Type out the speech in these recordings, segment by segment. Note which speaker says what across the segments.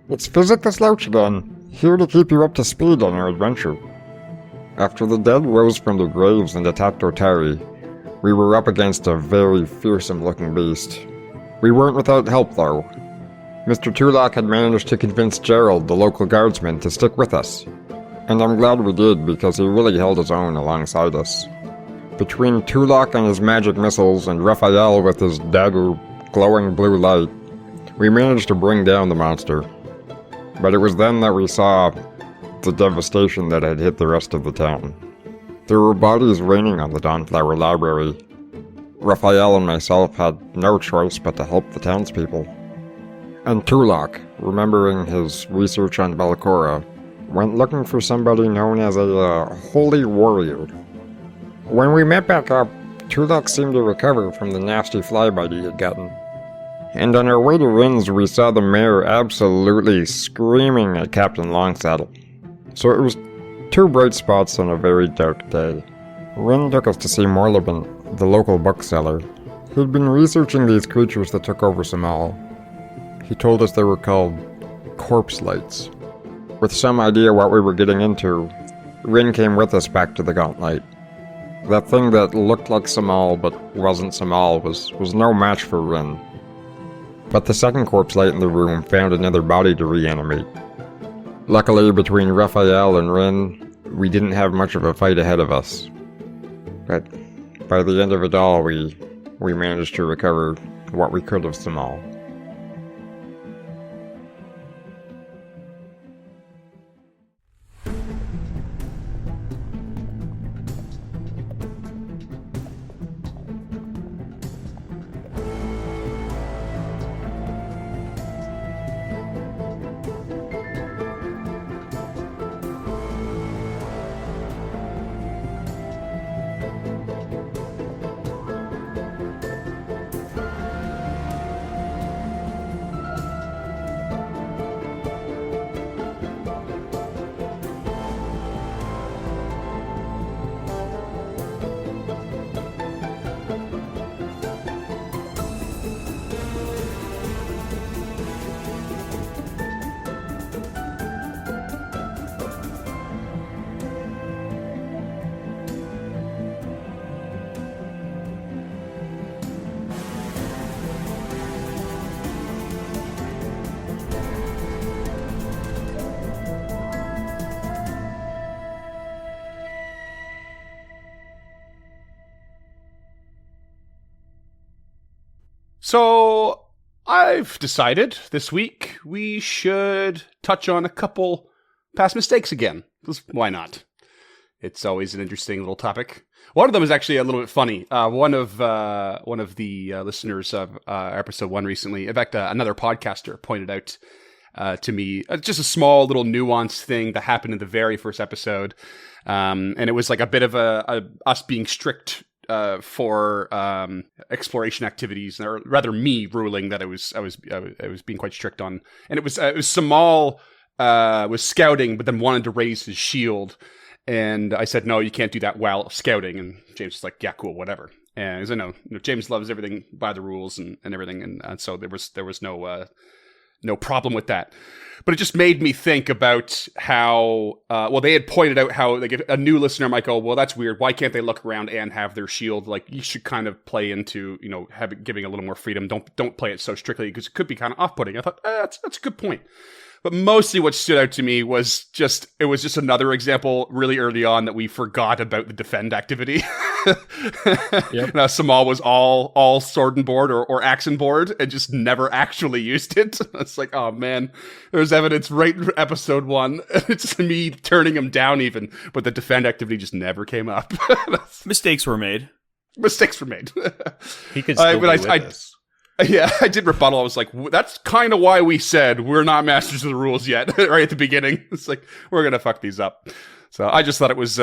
Speaker 1: It's Physic the Slouch again, here to keep you up to speed on our adventure. After the dead rose from their graves and attacked Otari, we were up against a very fearsome-looking beast. We weren't without help, though. Mr. Tulak had managed to convince Gerald, the local guardsman, to stick with us. And I'm glad we did, because he really held his own alongside us. Between Tulak and his magic missiles and Raphael with his dagger glowing blue light, we managed to bring down the monster. But it was then that we saw the devastation that had hit the rest of the town. There were bodies raining on the Dawnflower Library. Raphael and myself had no choice but to help the townspeople. And Tulak, remembering his research on Belcora, went looking for somebody known as a holy warrior. When we met back up, Tulak seemed to recover from the nasty flybite he had gotten. And on our way to Rin's, we saw the mayor absolutely screaming at Captain Longsaddle. So it was two bright spots on a very dark day. Rin took us to see Morleben, the local bookseller, who'd been researching these creatures that took over Sammal. He told us they were called corpse lights. With some idea what we were getting into, Rin came with us back to the Gauntlet. That thing that looked like Sammal but wasn't Sammal was no match for Rin. But the second corpse light in the room found another body to reanimate. Luckily, between Raphael and Rin, we didn't have much of a fight ahead of us. But by the end of it all, we managed to recover what we could of Sammal.
Speaker 2: So, I've decided this week we should touch on a couple past mistakes again. Because why not? It's always an interesting little topic. One of them is actually a little bit funny. One of the listeners of episode 1 recently, in fact, another podcaster pointed out to me just a small little nuanced thing that happened in the very first episode, and it was like a bit of a us being strict for exploration activities, or rather me ruling that I was being quite strict on, and it was Sammal was scouting, but then wanted to raise his shield, and I said no, you can't do that while scouting, and James was like, yeah, cool, whatever. And as I know, James loves everything by the rules and everything, and so there was no problem with that. But it just made me think about how, they had pointed out how like a new listener might go, well, that's weird. Why can't they look around and have their shield? Like, you should kind of play into, giving a little more freedom. Don't play it so strictly, because it could be kind of off-putting. I thought, that's a good point. But mostly what stood out to me was just another example really early on that we forgot about the defend activity. Yep. Now, Sammal was all sword and board or axe and board and just never actually used it. It's like, oh man, there's evidence right in episode 1. It's me turning him down even, but the defend activity just never came up.
Speaker 3: Mistakes were made.
Speaker 4: He could still be with us.
Speaker 2: Yeah, I did rebuttal. I was like, that's kind of why we said we're not masters of the rules yet, right at the beginning. It's like, we're going to fuck these up. So I just thought it was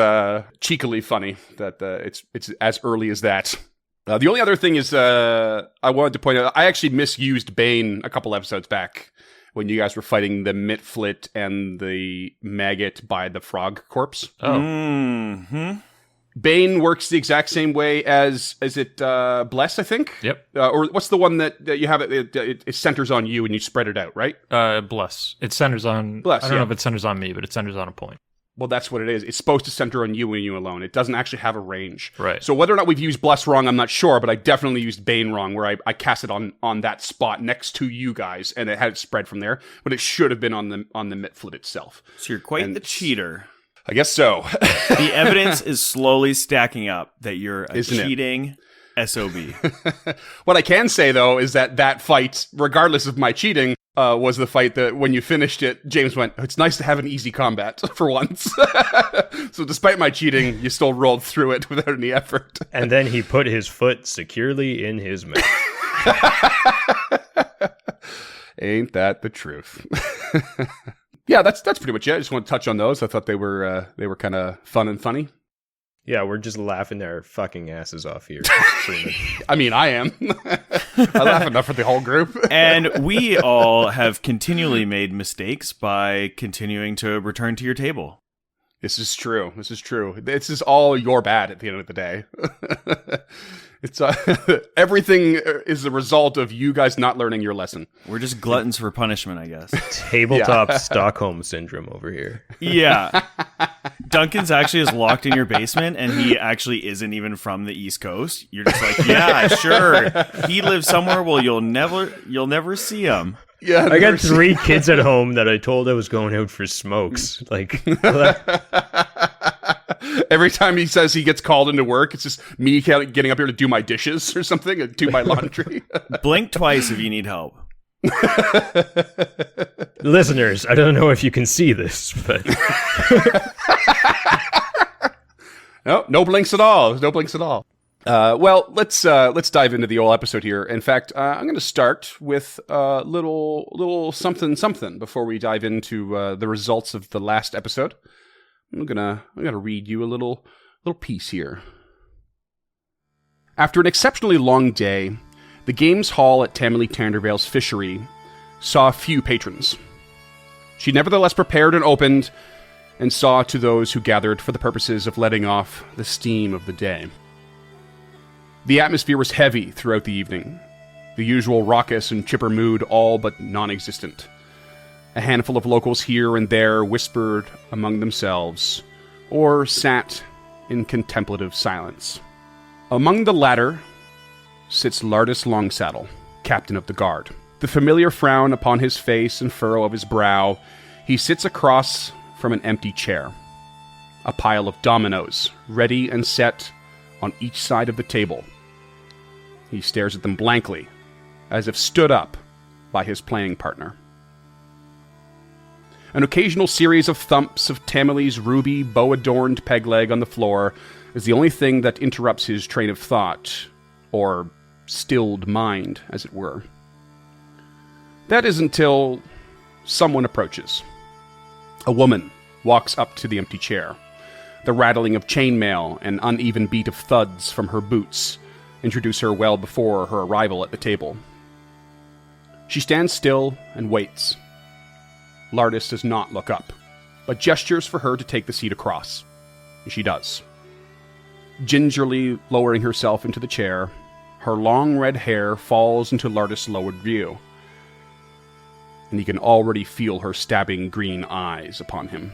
Speaker 2: cheekily funny that it's as early as that. The only other thing is I wanted to point out, I actually misused Bane a couple episodes back when you guys were fighting the Mitflit and the maggot by the frog corpse.
Speaker 3: Oh. Mm-hmm.
Speaker 2: Bane works the exact same way as it Bless, I think?
Speaker 4: Yep.
Speaker 2: Or what's the one that you have it centers on you and you spread it out, right?
Speaker 4: Bless. It centers on...
Speaker 2: Bless,
Speaker 4: I don't know if it centers on me, but it centers on a point.
Speaker 2: Well, that's what it is. It's supposed to center on you and you alone. It doesn't actually have a range.
Speaker 4: Right.
Speaker 2: So whether or not we've used Bless wrong, I'm not sure, but I definitely used Bane wrong, where I cast it on that spot next to you guys, and it had it spread from there, but it should have been on the Mitflit itself.
Speaker 3: So you're quite the cheater.
Speaker 2: I guess so.
Speaker 3: The evidence is slowly stacking up that you're a
Speaker 2: Isn't it?
Speaker 3: cheating SOB.
Speaker 2: What I can say, though, is that fight, regardless of my cheating, was the fight that when you finished it, James went, "It's nice to have an easy combat for once." So despite my cheating, you still rolled through it without any effort.
Speaker 5: And then he put his foot securely in his mouth.
Speaker 2: Ain't that the truth? Yeah, that's pretty much it. I just want to touch on those. I thought they were kind of fun and funny.
Speaker 5: Yeah, we're just laughing our fucking asses off here.
Speaker 2: I mean, I am. I laugh enough for the whole group.
Speaker 3: And we all have continually made mistakes by continuing to return to your table.
Speaker 2: This is true. This is all your bad at the end of the day. It's everything is the result of you guys not learning your lesson.
Speaker 3: We're just gluttons for punishment, I guess.
Speaker 5: Tabletop Stockholm syndrome over here.
Speaker 3: Yeah. Duncan's actually is locked in your basement, and he actually isn't even from the East Coast. You're just like, yeah, sure. He lives somewhere where you'll never see him.
Speaker 2: Yeah,
Speaker 5: I got 3 kids at home that I told I was going out for smokes. Like,
Speaker 2: every time he says he gets called into work, it's just me getting up here to do my dishes or something, and do my laundry.
Speaker 3: Blink twice if you need help.
Speaker 5: listeners, I don't know if you can see this, but
Speaker 2: No blinks at all. No blinks at all. Well, let's dive into the whole episode here. In fact, I'm going to start with a little something before we dive into the results of the last episode. I'm gonna read you a little piece here. After an exceptionally long day, the games hall at Tamily Tandervale's fishery saw few patrons. She nevertheless prepared and opened, and saw to those who gathered for the purposes of letting off the steam of the day. The atmosphere was heavy throughout the evening, the usual raucous and chipper mood all but non-existent. A handful of locals here and there whispered among themselves, or sat in contemplative silence. Among the latter sits Lardus Longsaddle, captain of the guard. The familiar frown upon his face and furrow of his brow, he sits across from an empty chair. A pile of dominoes, ready and set on each side of the table. He stares at them blankly, as if stood up by his playing partner. An occasional series of thumps of Tamily's ruby, bow-adorned peg leg on the floor is the only thing that interrupts his train of thought, or stilled mind, as it were. That is until someone approaches. A woman walks up to the empty chair. The rattling of chainmail and uneven beat of thuds from her boots introduce her well before her arrival at the table. She stands still and waits. Lardus does not look up, but gestures for her to take the seat across. She does. Gingerly lowering herself into the chair, her long red hair falls into Lardus' lowered view, and he can already feel her stabbing green eyes upon him.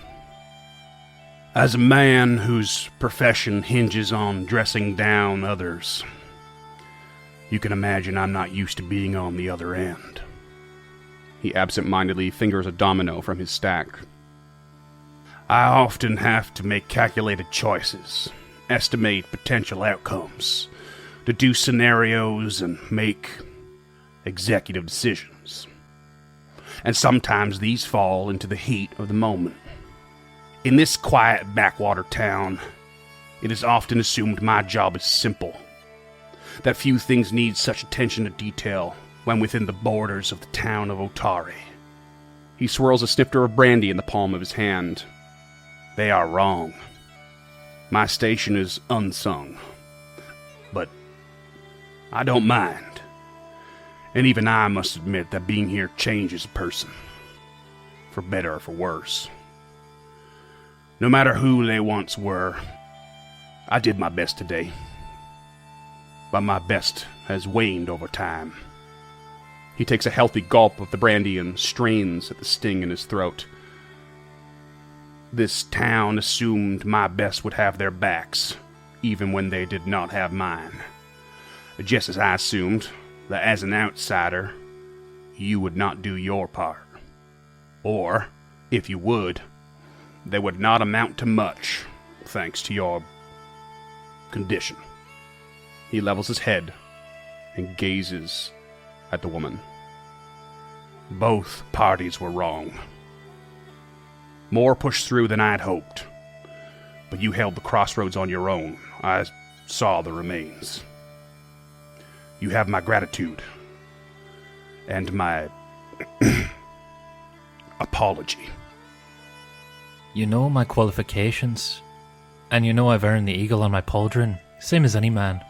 Speaker 2: As a man whose profession hinges on dressing down others, you can imagine I'm not used to being on the other end. He absent-mindedly fingers a domino from his stack. I often have to make calculated choices, estimate potential outcomes, deduce scenarios, and make executive decisions. And sometimes these fall into the heat of the moment. In this quiet backwater town, it is often assumed my job is simple, that few things need such attention to detail when within the borders of the town of Otari. He swirls a snifter of brandy in the palm of his hand. They are wrong. My station is unsung. But I don't mind. And even I must admit that being here changes a person. For better or for worse. No matter who they once were, I did my best today, but my best has waned over time. He takes a healthy gulp of the brandy and strains at the sting in his throat. This town assumed my best would have their backs, even when they did not have mine. Just as I assumed that as an outsider, you would not do your part. Or, if you would, they would not amount to much, thanks to your condition. He levels his head and gazes at the woman. Both parties were wrong. More pushed through than I'd hoped, but you held the crossroads on your own. I saw the remains. You have my gratitude and my apology.
Speaker 4: You know my qualifications, and you know I've earned the eagle on my pauldron, same as any man.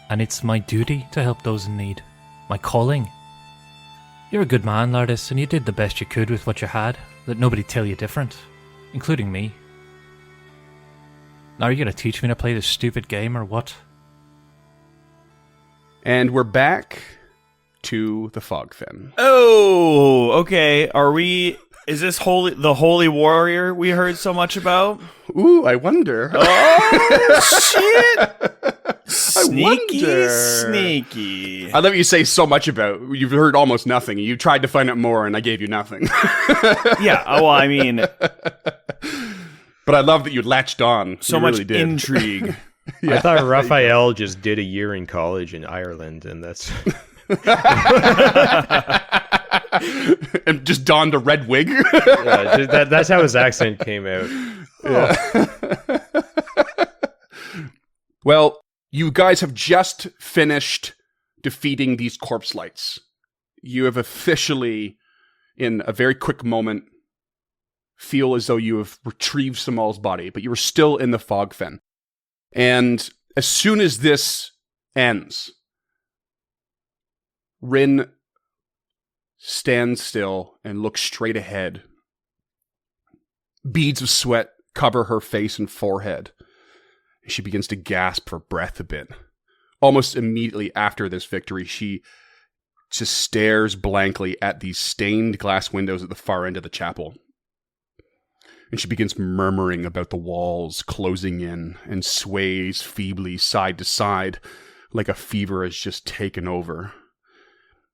Speaker 4: And it's my duty to help those in need. My calling. You're a good man, Lardis, and you did the best you could with what you had. Let nobody tell you different, including me. Now are you going to teach me to play this stupid game, or what?
Speaker 2: And we're back to the Fogfen.
Speaker 3: Oh, okay. Is this the holy warrior we heard so much about?
Speaker 2: Ooh, I wonder.
Speaker 3: Oh, shit! Sneaky.
Speaker 2: I love what you say so much about. You've heard almost nothing. You tried to find out more, and I gave you nothing.
Speaker 3: Yeah, well, I mean...
Speaker 2: But I love that you latched on.
Speaker 3: So
Speaker 2: you
Speaker 3: much
Speaker 2: really did.
Speaker 3: intrigue.
Speaker 5: I thought Raphael just did a year in college in Ireland, and that's...
Speaker 2: And just donned a red wig.
Speaker 5: Yeah, that's how his accent came out.
Speaker 2: Yeah. Well, you guys have just finished defeating these corpse lights. You have officially, in a very quick moment, feel as though you have retrieved Sammal's body, but you were still in the Fogfen. And as soon as this ends, Rin stands still and looks straight ahead. Beads of sweat cover her face and forehead. She begins to gasp for breath a bit. Almost immediately after this victory, she just stares blankly at these stained glass windows at the far end of the chapel. And she begins murmuring about the walls closing in and sways feebly side to side like a fever has just taken over.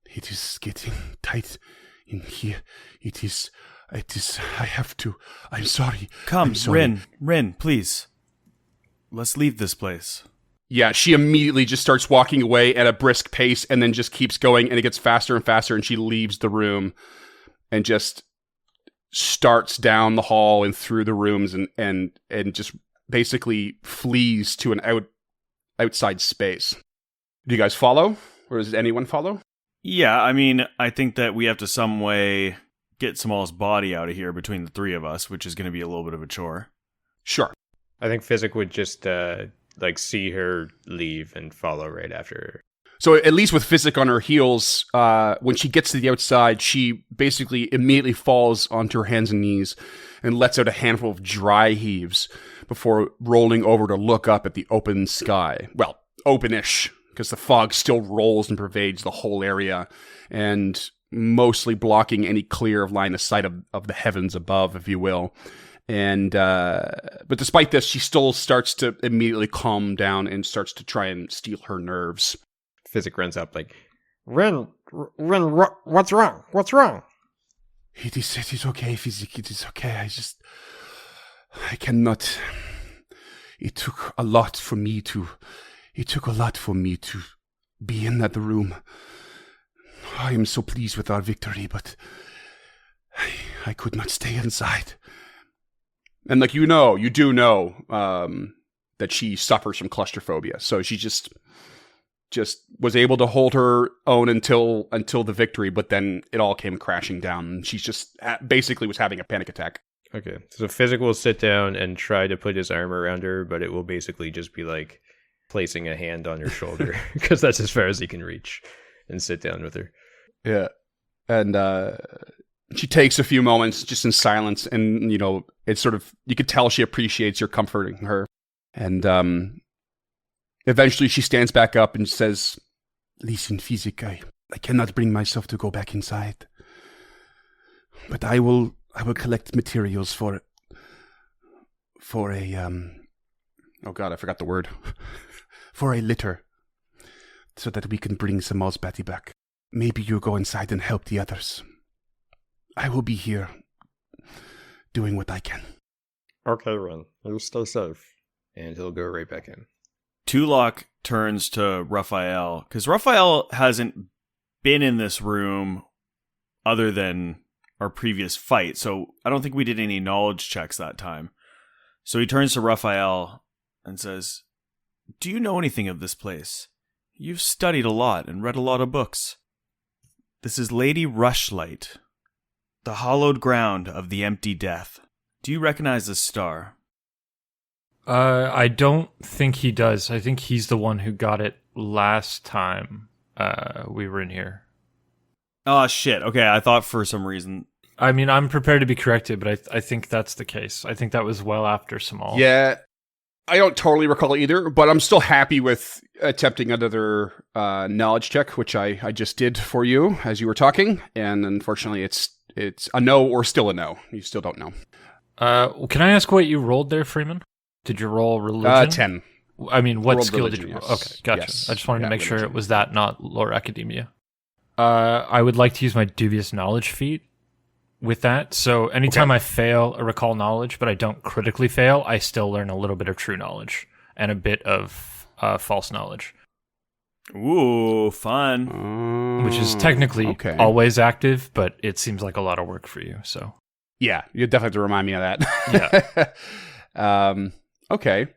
Speaker 2: It is getting tight in here. It is, I have to, I'm sorry.
Speaker 3: Come,
Speaker 2: I'm sorry.
Speaker 3: Rin, please. Let's leave this place.
Speaker 2: Yeah, she immediately just starts walking away at a brisk pace and then just keeps going, and it gets faster and faster, and she leaves the room and just starts down the hall and through the rooms and just basically flees to an outside space. Do you guys follow? Or does anyone follow?
Speaker 3: Yeah, I mean, I think that we have to some way get Sammal's body out of here between the three of us, which is going to be a little bit of a chore.
Speaker 2: Sure.
Speaker 5: I think Physic would just see her leave and follow right after her.
Speaker 2: So at least with Physic on her heels, when she gets to the outside, she basically immediately falls onto her hands and knees and lets out a handful of dry heaves before rolling over to look up at the open sky. Well, openish, because the fog still rolls and pervades the whole area and mostly blocking any clear line of sight of the heavens above, if you will. And but despite this, she still starts to immediately calm down and starts to try and steel her nerves.
Speaker 5: Physic runs up like, Rin, what's wrong? What's wrong?
Speaker 2: It is okay, Physic. It is okay. I cannot. It took a lot for me to be in that room. I am so pleased with our victory, but I could not stay inside. And you do know that she suffers from claustrophobia. So she just was able to hold her own until the victory, but then it all came crashing down. And she just basically was having a panic attack.
Speaker 5: Okay, so Physic will sit down and try to put his arm around her, but it will basically just be like placing a hand on her shoulder, because that's as far as he can reach, and sit down with her.
Speaker 2: Yeah. And she takes a few moments just in silence, and, it's sort of, you could tell she appreciates your comforting her. And eventually she stands back up and says, "Listen, Physic, I cannot bring myself to go back inside. But I will collect materials for a oh god, I forgot the word. For a litter, so that we can bring Sammal's Batty back. Maybe you go inside and help the others. I will be here, doing what I can."
Speaker 1: Okay, Ren. You stay safe.
Speaker 5: And he'll go right back in.
Speaker 3: Tulok turns to Raphael, because Raphael hasn't been in this room other than our previous fight, so I don't think we did any knowledge checks that time. So he turns to Raphael and says, "Do you know anything of this place? You've studied a lot and read a lot of books. This is Lady Rushlight, the hallowed ground of the empty death. Do you recognize this star?"
Speaker 4: I don't think he does. I think he's the one who got it last time we were in here.
Speaker 3: Oh, shit. Okay, I thought for some reason...
Speaker 4: I mean, I'm prepared to be corrected, but I think that's the case. I think that was well after Sammal.
Speaker 2: Yeah, I don't totally recall either, but I'm still happy with attempting another knowledge check, which I just did for you as you were talking. And unfortunately, it's a no or still a no. You still don't know.
Speaker 4: Can I ask what you rolled there, Freeman? Did you roll religion?
Speaker 2: 10.
Speaker 4: I mean, what
Speaker 2: Rolled
Speaker 4: skill
Speaker 2: religion,
Speaker 4: did you roll?
Speaker 2: yes.
Speaker 4: Okay, gotcha.
Speaker 2: Yes.
Speaker 4: I just wanted to make sure
Speaker 2: religion.
Speaker 4: it was that, not lore academia. I would like to use my dubious knowledge feat with that. So anytime I fail a recall knowledge, but I don't critically fail, I still learn a little bit of true knowledge and a bit of false knowledge.
Speaker 3: Ooh, fun.
Speaker 4: Which is technically always active, but it seems like a lot of work for you. So
Speaker 2: Yeah, you definitely have to remind me of that.
Speaker 4: Yeah.
Speaker 2: Okay.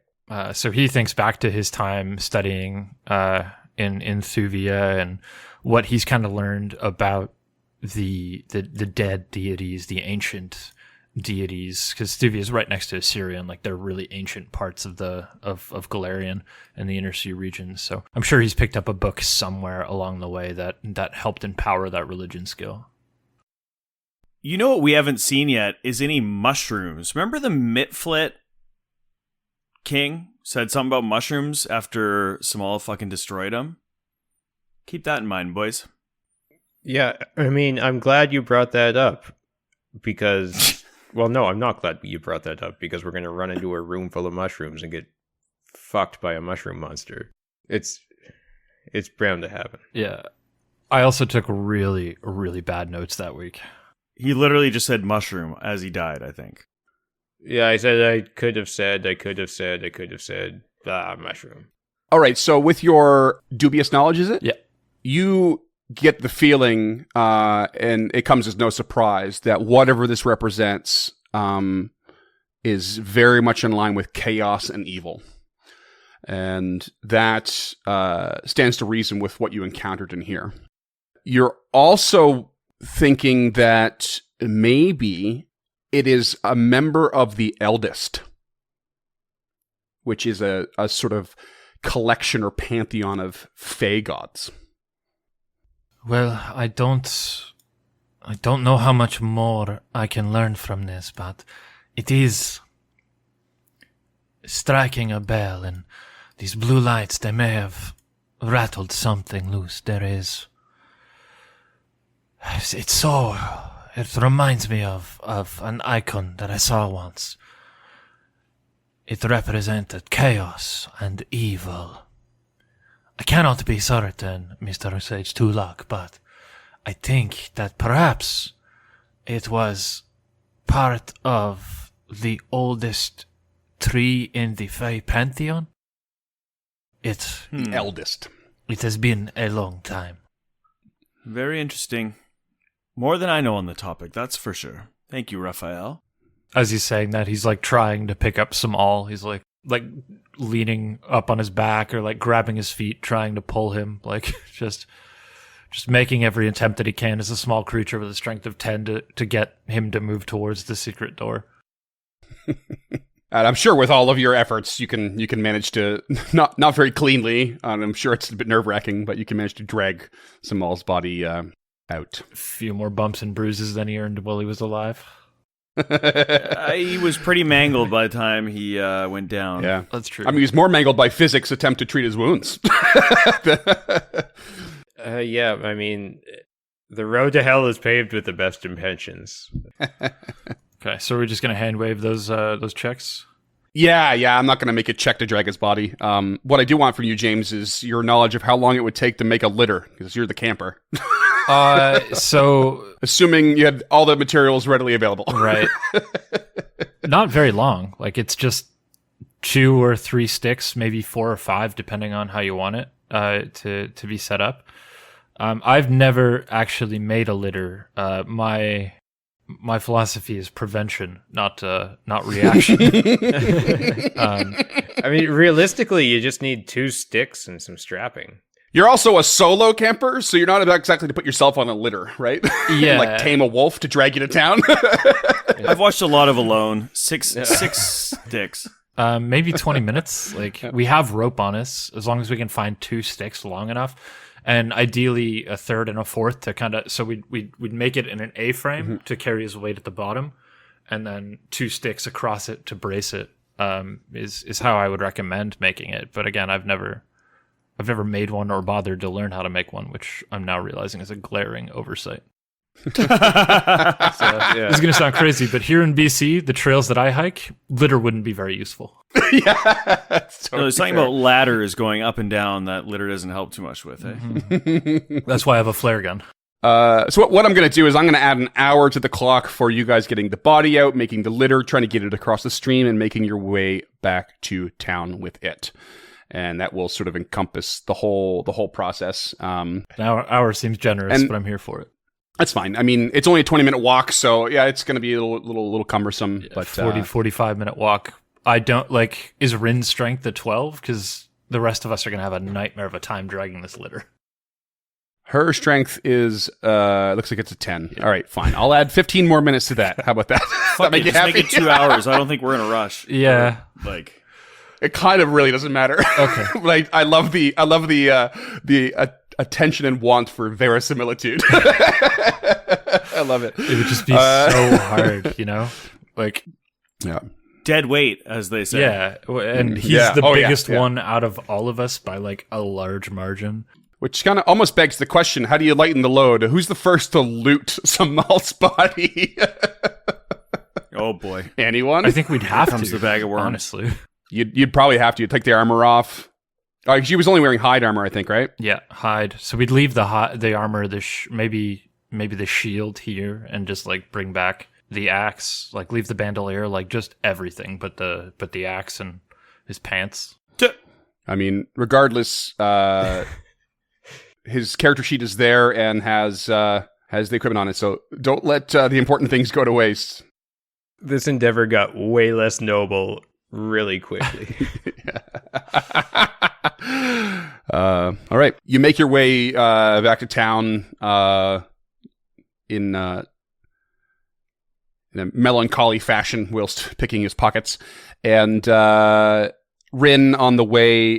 Speaker 4: So he thinks back to his time studying in Thuvia and what he's kind of learned about the dead deities, the ancient deities, because Thuvia is right next to Assyria, and like they're really ancient parts of Galarian and the Inner Sea regions. So I'm sure he's picked up a book somewhere along the way that helped empower that religion skill.
Speaker 3: You know what we haven't seen yet is any mushrooms. Remember the Mitflit King said something about mushrooms after Sammal fucking destroyed him? Keep that in mind, boys.
Speaker 5: Yeah, I mean, I'm glad you brought that up because... Well, no, I'm not glad you brought that up because we're going to run into a room full of mushrooms and get fucked by a mushroom monster. It's bound to happen.
Speaker 4: Yeah. I also took really, really bad notes that week.
Speaker 3: He literally just said mushroom as he died, I think.
Speaker 5: Yeah, I said I could have said, mushroom.
Speaker 2: All right, so with your dubious knowledge, is it?
Speaker 4: Yeah.
Speaker 2: You get the feeling, and it comes as no surprise, that whatever this represents is very much in line with chaos and evil. And that stands to reason with what you encountered in here. You're also thinking that maybe it is a member of the Eldest, which is a sort of collection or pantheon of fae gods.
Speaker 4: Well, I don't know how much more I can learn from this, but it is striking a bell, and these blue lights, they may have rattled something loose. It reminds me of an icon that I saw once. It represented chaos and evil. I cannot be certain, Mr. Sage Tulak, but I think that perhaps it was part of the oldest tree in the Fae Pantheon.
Speaker 2: The Eldest.
Speaker 4: It has been a long time.
Speaker 3: Very interesting. More than I know on the topic, that's for sure. Thank you, Raphael.
Speaker 4: As he's saying that, he's like trying to pick up Sammal. He's like leaning up on his back or like grabbing his feet, trying to pull him, like just making every attempt that he can as a small creature with a strength of 10 to get him to move towards the secret door.
Speaker 2: And I'm sure with all of your efforts, you can manage to, not very cleanly, and I'm sure it's a bit nerve-wracking, but you can manage to drag Sammal's body out.
Speaker 4: A few more bumps and bruises than he earned while he was alive.
Speaker 3: He was pretty mangled by the time he went down.
Speaker 2: Yeah.
Speaker 4: That's true.
Speaker 2: I mean, he was more mangled by physics' attempt to treat his wounds.
Speaker 5: Yeah, I mean, the road to hell is paved with the best intentions.
Speaker 4: Okay, so we're just gonna hand wave those checks.
Speaker 2: Yeah, I'm not going to make a check to drag his body. What I do want from you, James, is your knowledge of how long it would take to make a litter, because you're the camper.
Speaker 4: So
Speaker 2: Assuming you had all the materials readily available.
Speaker 4: right, not very long. Like it's just 2 or 3 sticks, maybe 4 or 5, depending on how you want it to be set up. I've never actually made a litter. My philosophy is prevention, not reaction.
Speaker 5: I mean, realistically, you just need 2 sticks and some strapping.
Speaker 2: You're also a solo camper, so you're not exactly to put yourself on a litter, right?
Speaker 4: Yeah.
Speaker 2: Like tame a wolf to drag you to town.
Speaker 3: I've watched a lot of Alone. Six sticks.
Speaker 4: Maybe 20 minutes. Like we have rope on us, as long as we can find 2 sticks long enough, and ideally a third and a fourth to kind of. So we'd make it in an A-frame to carry his weight at the bottom, and then 2 sticks across it to brace it. Is how I would recommend making it. But again, I've never made one or bothered to learn how to make one, which I'm now realizing is a glaring oversight. This is going to sound crazy, but here in BC, the trails that I hike, litter wouldn't be very useful.
Speaker 2: Yeah. That's totally
Speaker 3: There's something
Speaker 2: fair.
Speaker 3: about ladders going up and down that litter doesn't help too much with.
Speaker 4: That's why I have a flare gun.
Speaker 2: So what I'm going to do is I'm going to add an hour to the clock for you guys getting the body out, making the litter, trying to get it across the stream, and making your way back to town with it. And that will sort of encompass the whole process.
Speaker 4: An hour seems generous, but I'm here for it.
Speaker 2: That's fine. I mean, it's only a 20-minute walk, so yeah, it's going to be a little cumbersome. But
Speaker 4: 45 minute walk. I don't like. Is Rin's strength at 12? Because the rest of us are going to have a nightmare of a time dragging this litter.
Speaker 2: her strength is looks like it's a 10. All right, fine. I'll add 15 more minutes to that. How about that? That make you
Speaker 3: Just
Speaker 2: happy?
Speaker 3: make it 2 hours. I don't think we're in a rush.
Speaker 4: Yeah.
Speaker 3: Like.
Speaker 2: It kind of really doesn't matter.
Speaker 4: Okay.
Speaker 2: Like I love the attention and want for verisimilitude. I love it.
Speaker 4: It would just be so hard, you know? Like,
Speaker 2: Yeah.
Speaker 3: Dead weight, as they say.
Speaker 4: yeah. And he's
Speaker 2: Yeah.
Speaker 4: the
Speaker 2: Oh, yeah,
Speaker 4: biggest
Speaker 2: yeah.
Speaker 4: one out of all of us by like a large margin.
Speaker 2: Which kind of almost begs the question: how do you lighten the load? Who's the first to loot Sammal's body?
Speaker 3: Oh boy.
Speaker 2: Anyone?
Speaker 4: I think we'd have
Speaker 3: Comes
Speaker 4: to,
Speaker 3: the bag of worms.
Speaker 4: honestly.
Speaker 2: You'd probably have to take the armor off. She was only wearing hide armor, I think, right?
Speaker 4: Yeah, hide. So we'd leave the armor, maybe the shield here, and just like bring back the axe, like leave the bandolier, like just everything, but the axe and his pants.
Speaker 2: I mean, regardless, his character sheet is there and has the equipment on it. So don't let the important things go to waste.
Speaker 5: This endeavor got way less noble really quickly.
Speaker 2: All right, you make your way back to town in a melancholy fashion, whilst picking his pockets. And Rin, on the way,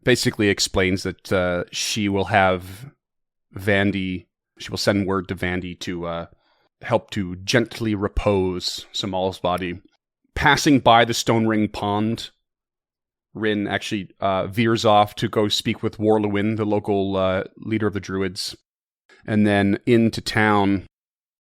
Speaker 2: basically explains that she will have Vandy. She will send word to Vandy to help to gently repose Sammal's body. Passing by the Stone Ring Pond, Rin actually veers off to go speak with Warlewin, the local leader of the Druids, and then into town,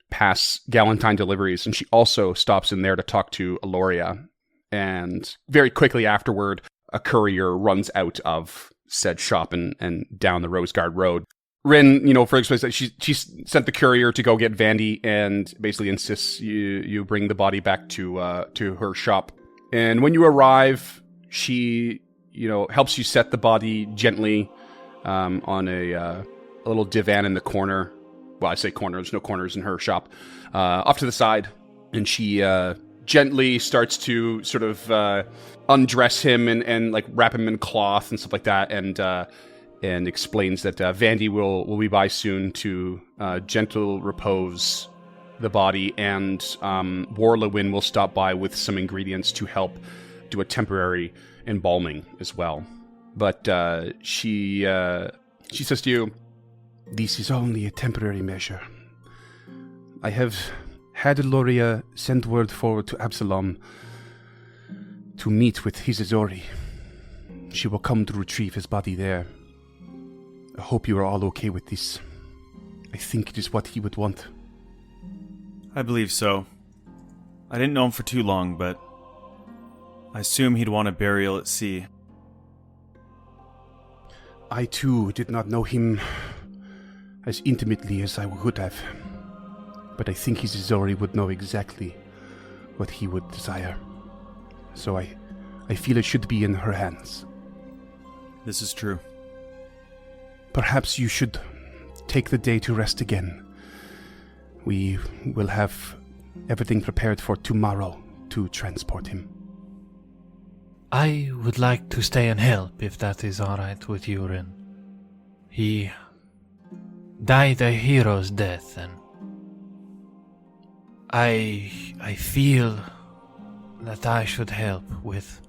Speaker 2: past Galentine Deliveries, and she also stops in there to talk to Aloria. And very quickly afterward, a courier runs out of said shop and down the Roseguard Road. Rin, for example, she sent the courier to go get Vandy and basically insists you bring the body back to her shop. And when you arrive, she helps you set the body gently on a little divan in the corner. Well, I say corner. There's no corners in her shop. Off to the side, and she gently starts to sort of undress him and like wrap him in cloth and stuff like that, and explains that Vandy will be by soon to gentle repose the body, and Warlewin will stop by with some ingredients to help do a temporary embalming as well. But she says to you, "This is only a temporary measure. I have had Loria send word forward to Absalom to meet with his Azori. She will come to retrieve his body there. I hope you are all okay with this. I think it is what he would want.
Speaker 3: I believe so. I didn't know him for too long, but I assume he'd want a burial at sea.
Speaker 2: I too did not know him as intimately as I would have, but I think his Azori would know exactly what he would desire. So I feel it should be in her hands.
Speaker 3: This is true.
Speaker 2: Perhaps you should take the day to rest again. We will have everything prepared for tomorrow to transport him.
Speaker 4: I would like to stay and help if that is alright with you, Rin. He died a hero's death, and I feel that I should help with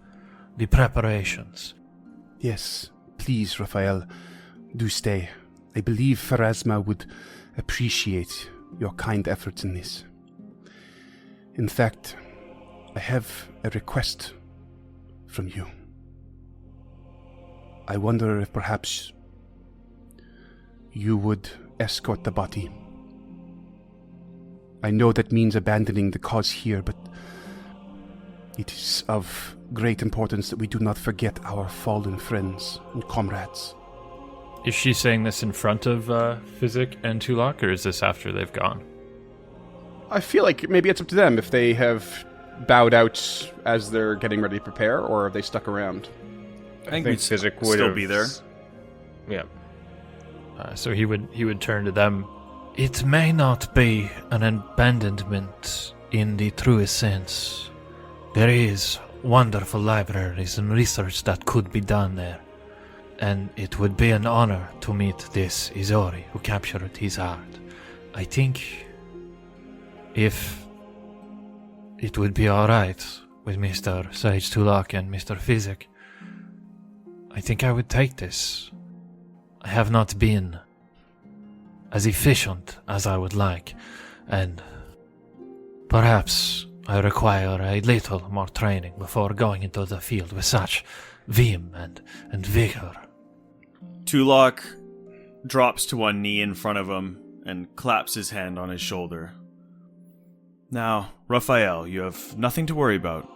Speaker 4: the preparations.
Speaker 2: Yes, please, Raphael, do stay. I believe Pharasma would appreciate your kind efforts in this. In fact, I have a request from you. I wonder if perhaps you would escort the body. I know that means abandoning the cause here, but it is of great importance that we do not forget our fallen friends and comrades.
Speaker 4: Is she saying this in front of Physic and Tulak, or is this after they've gone?
Speaker 2: I feel like maybe it's up to them if they have bowed out as they're getting ready to prepare, or if they stuck around.
Speaker 3: I think
Speaker 5: we'd
Speaker 3: Physic
Speaker 5: would
Speaker 3: still be there.
Speaker 5: Yeah.
Speaker 4: So he would turn to them. It may not be an abandonment in the truest sense. There is wonderful libraries and research that could be done there. And it would be an honor to meet this Izori who captured his heart. I think if it would be alright with Mr. Sage Tulak and Mr. Physic, I think I would take this. I have not been as efficient as I would like, and perhaps I require a little more training before going into the field with such vim and vigor.
Speaker 3: Tulak drops to one knee in front of him and claps his hand on his shoulder. Now, Raphael, you have nothing to worry about.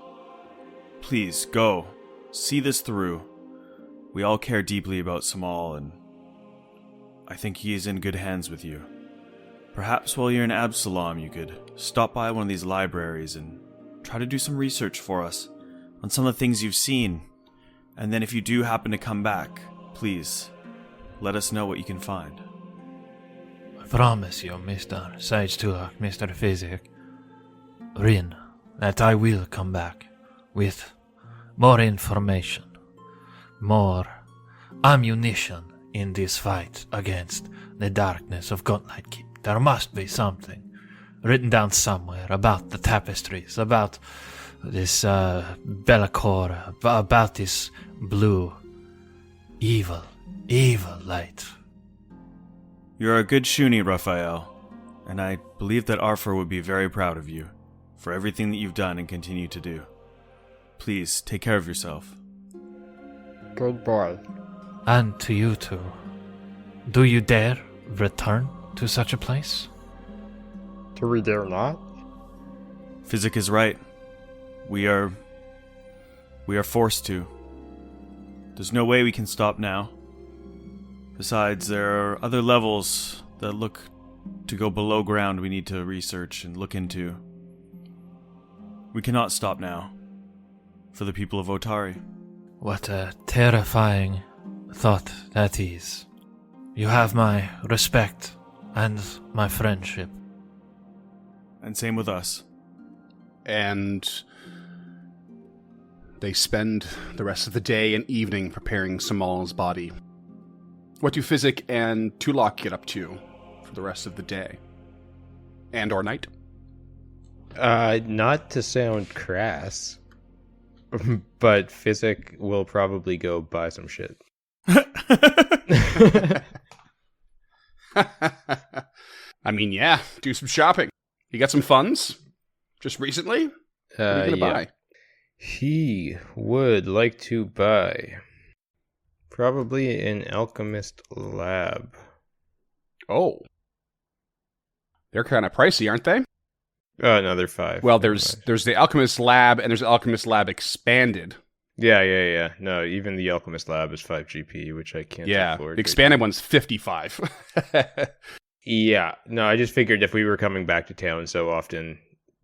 Speaker 3: Please, go. See this through. We all care deeply about Sammal, and I think he is in good hands with you. Perhaps while you're in Absalom, you could stop by one of these libraries and try to do some research for us on some of the things you've seen. And then if you do happen to come back, please, let us know what you can find.
Speaker 4: I promise you, Mr. Sage Tulak, Mr. Physic, Rin, that I will come back with more information, more ammunition in this fight against the darkness of Godlight Keep. There must be something written down somewhere about the tapestries, about this Belacor, about this blue, evil light.
Speaker 3: You're a good Shuni, Raphael, and I believe that Arthur would be very proud of you for everything that you've done and continue to do. Please, take care of yourself.
Speaker 1: Good boy.
Speaker 4: And to you two, do you dare return to such a place?
Speaker 1: Do we dare not?
Speaker 3: Physic is right. We are forced to. There's no way we can stop now. Besides, there are other levels that look to go below ground we need to research and look into. We cannot stop now. For the people of Otari.
Speaker 4: What a terrifying thought that is. You have my respect and my friendship.
Speaker 3: And same with us.
Speaker 2: And they spend the rest of the day and evening preparing Sammal's body. What do Physic and Tulak get up to for the rest of the day? And or night?
Speaker 5: Not to sound crass, but Physic will probably go buy some shit.
Speaker 2: I mean, yeah, do some shopping. You got some funds just recently? What are you going to buy?
Speaker 5: He would like to buy probably an alchemist lab.
Speaker 2: Oh. They're kind of pricey, aren't they?
Speaker 5: Another 5.
Speaker 2: Well, there's the Alchemist Lab, and there's the Alchemist Lab Expanded.
Speaker 5: Yeah. No, even the alchemist lab is 5 GP, which I can't afford.
Speaker 2: The expanded one's 55.
Speaker 5: Yeah. No, I just figured if we were coming back to town so often,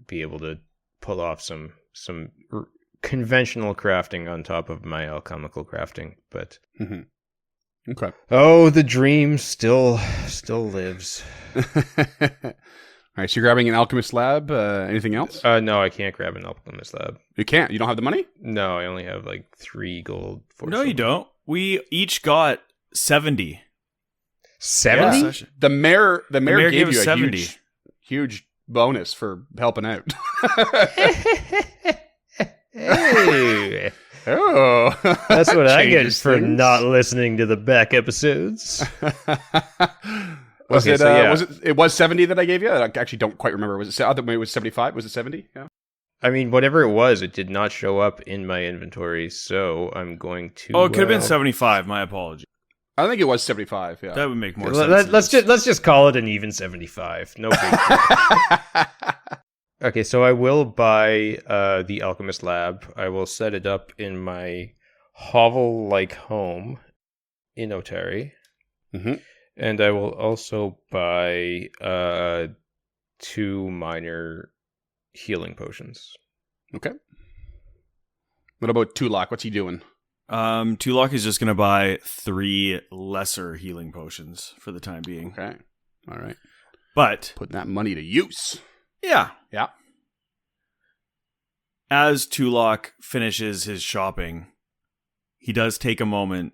Speaker 5: be able to pull off some conventional crafting on top of my alchemical crafting, but
Speaker 2: Okay.
Speaker 5: oh, the dream still lives.
Speaker 2: All right, so you're grabbing an Alchemist Lab. Anything else?
Speaker 5: No, I can't grab an alchemist lab.
Speaker 2: You can't. You don't have the money?
Speaker 5: No, I only have like 3 gold. 4
Speaker 3: No, you don't. We each got 70.
Speaker 5: 70?
Speaker 3: Yeah.
Speaker 2: The mayor gave you a
Speaker 3: 70.
Speaker 2: huge bonus for helping out.
Speaker 5: Hey,
Speaker 2: Oh,
Speaker 5: that's what I get
Speaker 2: changes
Speaker 5: for
Speaker 2: things.
Speaker 5: not listening to the back episodes.
Speaker 2: Was
Speaker 5: Okay,
Speaker 2: it?
Speaker 5: so yeah.
Speaker 2: It was 70 that I gave you? I actually don't quite remember. Was it? I thought it was 75. Was it 70? Yeah.
Speaker 5: I mean, whatever it was, it did not show up in my inventory, so I'm going to.
Speaker 3: Oh, it could have been 75. My apology.
Speaker 2: I think it was 75. Yeah.
Speaker 3: That would make more sense.
Speaker 5: Let's just call it an even 75. No big deal. Okay, so I will buy the alchemist lab. I will set it up in my hovel-like home in Otari.
Speaker 2: Mm-hmm.
Speaker 5: And I will also buy 2 minor healing potions.
Speaker 2: Okay. What about Tulak? What's he doing?
Speaker 3: Tulak is just going to buy 3 lesser healing potions for the time being.
Speaker 2: Okay. All right.
Speaker 3: But
Speaker 2: Putting that money to use.
Speaker 3: yeah,
Speaker 2: Yeah.
Speaker 3: as Tulak finishes his shopping, he does take a moment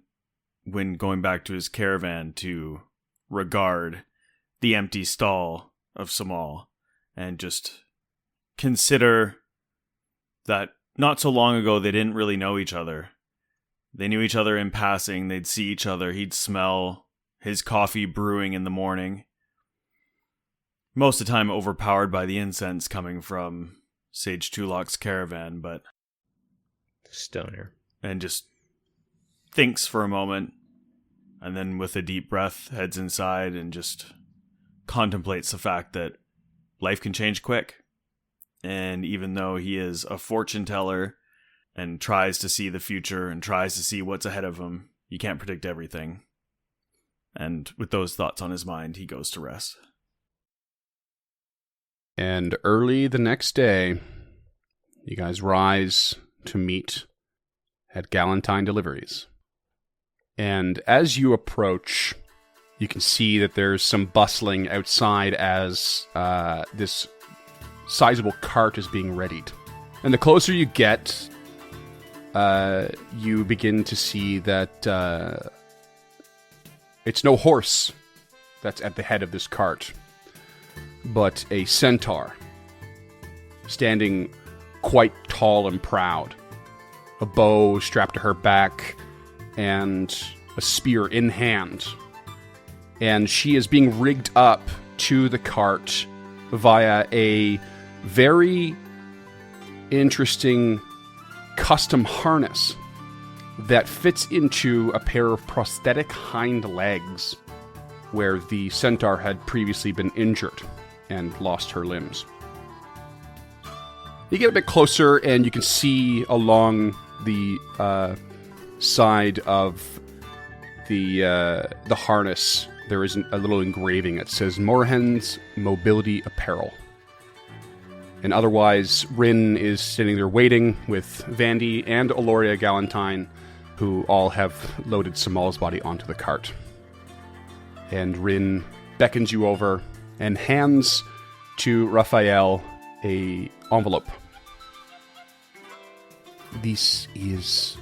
Speaker 3: when going back to his caravan to regard the empty stall of Sammal and just consider that not so long ago they didn't really know each other. They knew each other in passing, they'd see each other, he'd smell his coffee brewing in the morning. Most of the time overpowered by the incense coming from Sage Tulak's caravan, but
Speaker 5: Stoner.
Speaker 3: and just thinks for a moment, and then with a deep breath heads inside and just contemplates the fact that life can change quick. And even though he is a fortune teller and tries to see the future and tries to see what's ahead of him, you can't predict everything. And with those thoughts on his mind, he goes to rest.
Speaker 2: And early the next day, you guys rise to meet at Galentine Deliveries. And as you approach, you can see that there's some bustling outside as this sizable cart is being readied. And the closer you get, you begin to see that it's no horse that's at the head of this cart, but a centaur, standing quite tall and proud, a bow strapped to her back, and a spear in hand. And she is being rigged up to the cart via a very interesting custom harness that fits into a pair of prosthetic hind legs where the centaur had previously been injured and lost her limbs. You get a bit closer and you can see along the side of the harness there is a little engraving that says Moorhen's Mobility Apparel. And otherwise, Rin is sitting there waiting with Vandy and Aloria Galentine, who all have loaded Sammal's body onto the cart. And Rin beckons you over and hands to Raphael a envelope. This is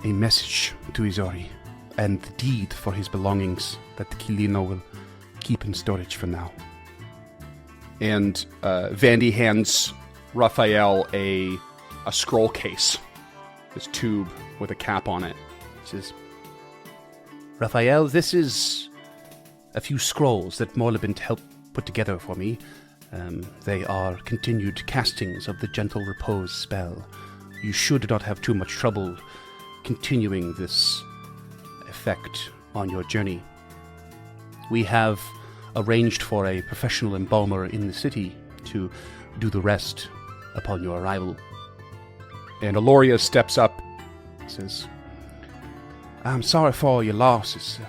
Speaker 2: a message to Izori, and the deed for his belongings that Kilino will keep in storage for now. And Vandy hands Raphael a scroll case, this tube with a cap on it. He says, Raphael, this is a few scrolls that Morlebent helped put together for me. They are continued castings of the Gentle Repose spell. You should not have too much trouble continuing this effect on your journey. We have arranged for a professional embalmer in the city to do the rest upon your arrival. And Aloria steps up and says, I'm sorry for your losses.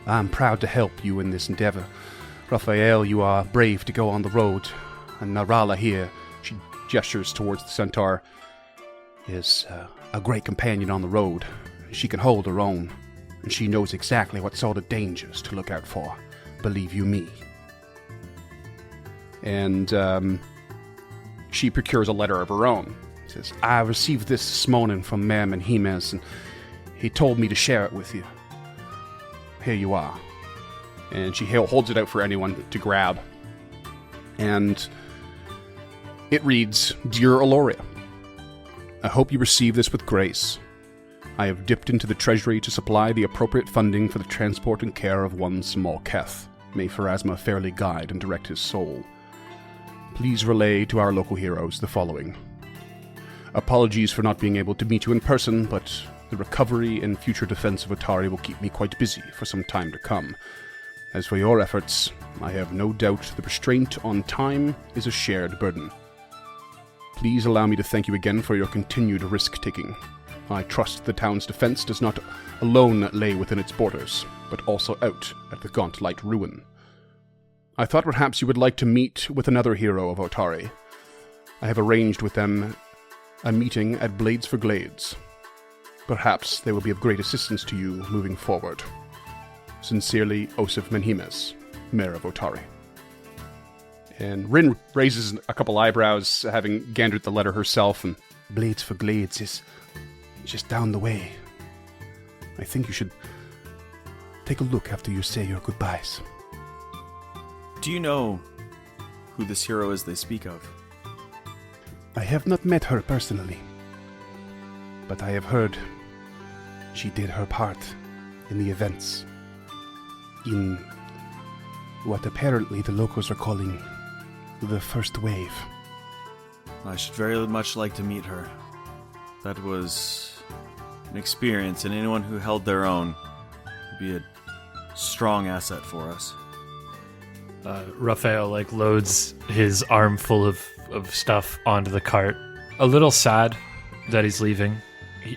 Speaker 2: I'm proud to help you in this endeavor. Raphael, you are brave to go on the road. And Narala here, she gestures towards the centaur, is a great companion on the road. She can hold her own, and she knows exactly what sort of dangers to look out for. Believe you me. And she procures a letter of her own. Says, I received this morning from Mayor Menhimes, and he told me to share it with you. Here you are. And she holds it out for anyone to grab. And it reads, Dear Aloria, I hope you receive this with grace. I have dipped into the treasury to supply the appropriate funding for the transport and care of one small Keth. May Pharasma fairly guide and direct his soul. Please relay to our local heroes the following. Apologies for not being able to meet you in person, but the recovery and future defense of Atari will keep me quite busy for some time to come. As for your efforts, I have no doubt the restraint on time is a shared burden. Please allow me to thank you again for your continued risk-taking. I trust the town's defense does not alone lay within its borders, but also out at the Gauntlight Ruin. I thought perhaps you would like to meet with another hero of Otari. I have arranged with them a meeting at Blades for Glades. Perhaps they will be of great assistance to you moving forward. Sincerely, Osif Menhimes, Mayor of Otari. And Rin raises a couple eyebrows, having gandered the letter herself, and Blades for Glades is just down the way. I think you should take a look after you say your goodbyes.
Speaker 3: Do you know who this hero is they speak of?
Speaker 2: I have not met her personally, but I have heard she did her part in the events. In what apparently the locals are calling the First Wave.
Speaker 3: I should very much like to meet her. That was an experience, and anyone who held their own would be a strong asset for us.
Speaker 4: Raphael loads his arm full of stuff onto the cart. A little sad that he's leaving.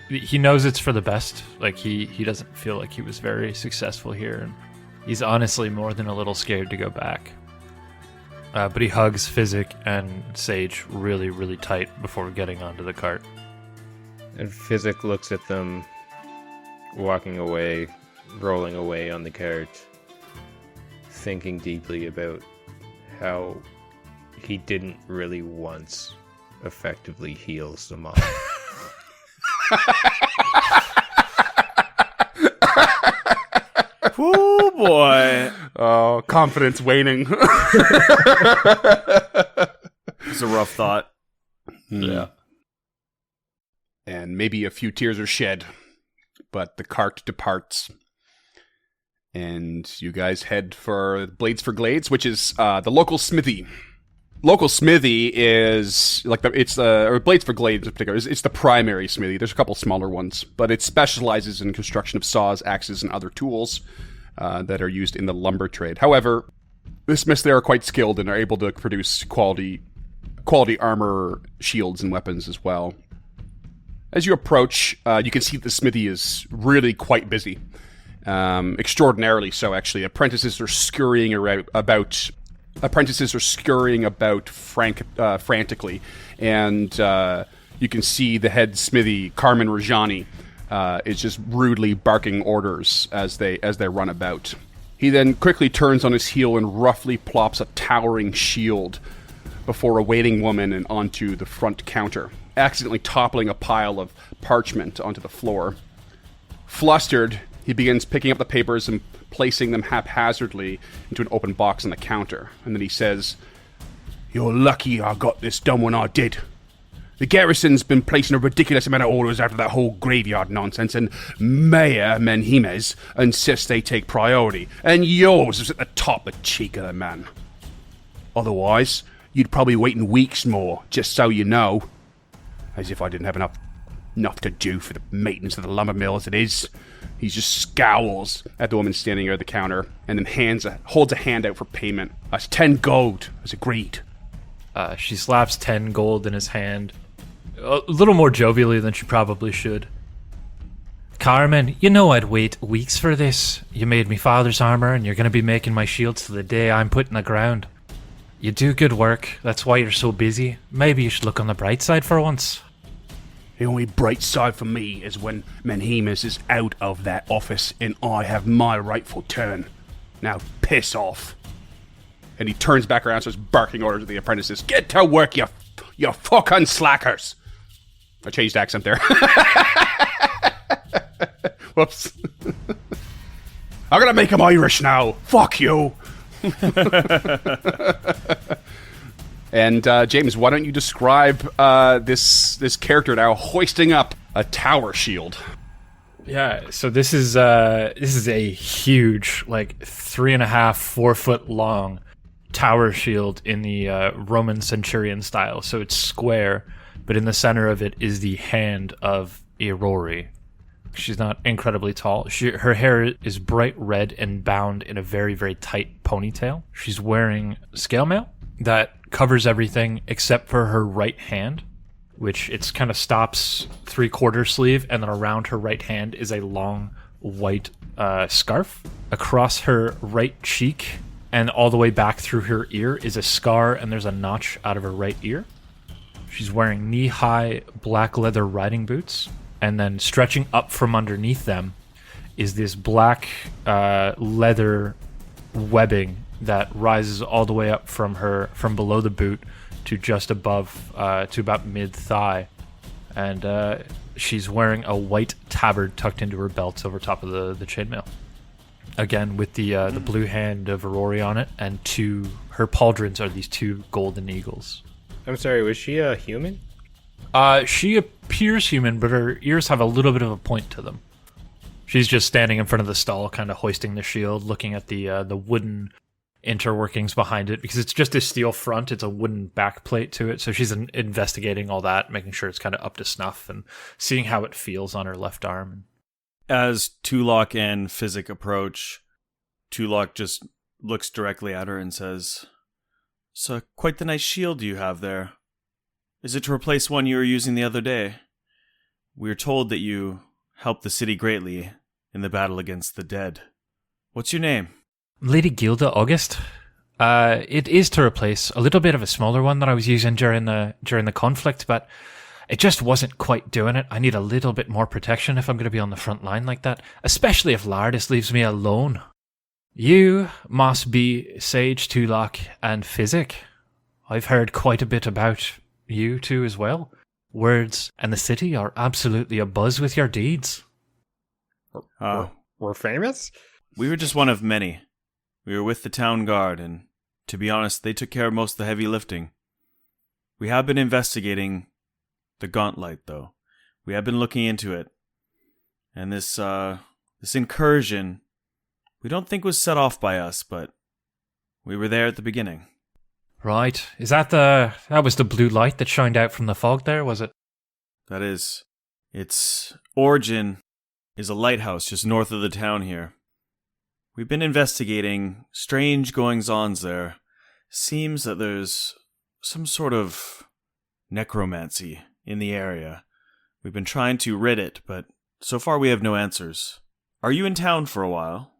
Speaker 4: He knows it's for the best. He doesn't feel like he was very successful here, and he's honestly more than a little scared to go back. But he hugs Physic and Sage really, really tight before getting onto the cart.
Speaker 5: And Physic looks at them, walking away, rolling away on the cart, thinking deeply about how he didn't really once effectively heal Sammal.
Speaker 3: Oh boy.
Speaker 2: Oh, confidence waning.
Speaker 3: It's a rough thought.
Speaker 4: Yeah.
Speaker 2: And maybe a few tears are shed, but the cart departs. And you guys head for Blades for Glades, which is the local smithy. Local smithy is or Blades for Glades in particular. It's the primary smithy. There's a couple smaller ones, but it specializes in construction of saws, axes, and other tools that are used in the lumber trade. However, the smiths there are quite skilled and are able to produce quality armor, shields, and weapons as well. As you approach, you can see that the smithy is really quite busy. Extraordinarily so, actually. Apprentices are scurrying about frantically, and you can see the head smithy, Carmen Rajani, is just rudely barking orders as they run about. He then quickly turns on his heel and roughly plops a towering shield before a waiting woman and onto the front counter, accidentally toppling a pile of parchment onto the floor. Flustered, he begins picking up the papers and placing them haphazardly into an open box on the counter. And then he says, "You're lucky I got this done when I did. The garrison's been placing a ridiculous amount of orders after that whole graveyard nonsense, and Mayor Menhimes insists they take priority. And yours is at the top, the cheek of the man." Otherwise, you'd probably be waiting weeks more, just so you know. As if I didn't have enough to do for the maintenance of the lumber mill as it is. He just scowls at the woman standing at the counter and then holds a hand out for payment. That's 10 gold, as agreed.
Speaker 4: She slaps 10 gold in his hand, a little more jovially than she probably should. Carmen, you know I'd wait weeks for this. You made me father's armor, and you're going to be making my shields to the day I'm put in the ground. You do good work, that's why you're so busy. Maybe you should look on the bright side for once.
Speaker 2: The only bright side for me is when Menhemus is out of that office and I have my rightful turn. Now piss off. And he turns back around and starts barking orders at the apprentices. Get to work, you fucking slackers. I changed accent there. Whoops. I'm gonna make him Irish now. Fuck you. And James, why don't you describe this character now hoisting up a tower shield?
Speaker 4: Yeah, so this is a huge, like 3.5, 4 foot long tower shield in the Roman centurion style. So it's square, but in the center of it is the hand of Aurori. She's not incredibly tall. Her hair is bright red and bound in a very, very tight ponytail. She's wearing scale mail that covers everything except for her right hand, which it's kind of stops 3/4 sleeve, and then around her right hand is a long white scarf. Across her right cheek and all the way back through her ear is a scar, and there's a notch out of her right ear. She's wearing knee-high black leather riding boots, and then stretching up from underneath them is this black leather webbing that rises all the way up from below the boot to just above, to about mid-thigh. And she's wearing a white tabard tucked into her belt over top of the chainmail. Again, with the blue hand of Aurori on it, and her pauldrons are these 2 golden eagles.
Speaker 5: I'm sorry, was she a human?
Speaker 4: She appears human, but her ears have a little bit of a point to them. She's just standing in front of the stall, kind of hoisting the shield, looking at the wooden interworkings behind it, because it's just a steel front. It's a wooden backplate to it. So she's investigating all that, making sure it's kind of up to snuff and seeing how it feels on her left arm.
Speaker 3: As Tulok and Physic approach, Tulok just looks directly at her and says, "So quite the nice shield you have there. Is it to replace one you were using the other day? We are told that you helped the city greatly in the battle against the dead. What's your name?"
Speaker 4: Lady Gilda August. It is to replace a little bit of a smaller one that I was using during the conflict, but it just wasn't quite doing it. I need a little bit more protection if I'm going to be on the front line like that, especially if Lardis leaves me alone. You must be Sage, Tulok, and Physic. I've heard quite a bit about you two as well. Words and the city are absolutely abuzz with your deeds.
Speaker 5: We're famous?
Speaker 3: We were just one of many. We were with the town guard, and to be honest, they took care of most of the heavy lifting. We have been investigating the Gauntlet, though. We have been looking into it. And this incursion, we don't think was set off by us, but we were there at the beginning.
Speaker 4: Right. Is that was the blue light that shined out from the fog there, was it?
Speaker 3: That is. Its origin is a lighthouse just north of the town here. We've been investigating strange goings-ons there. Seems that there's some sort of necromancy in the area. We've been trying to rid it, but so far we have no answers. Are you in town for a while?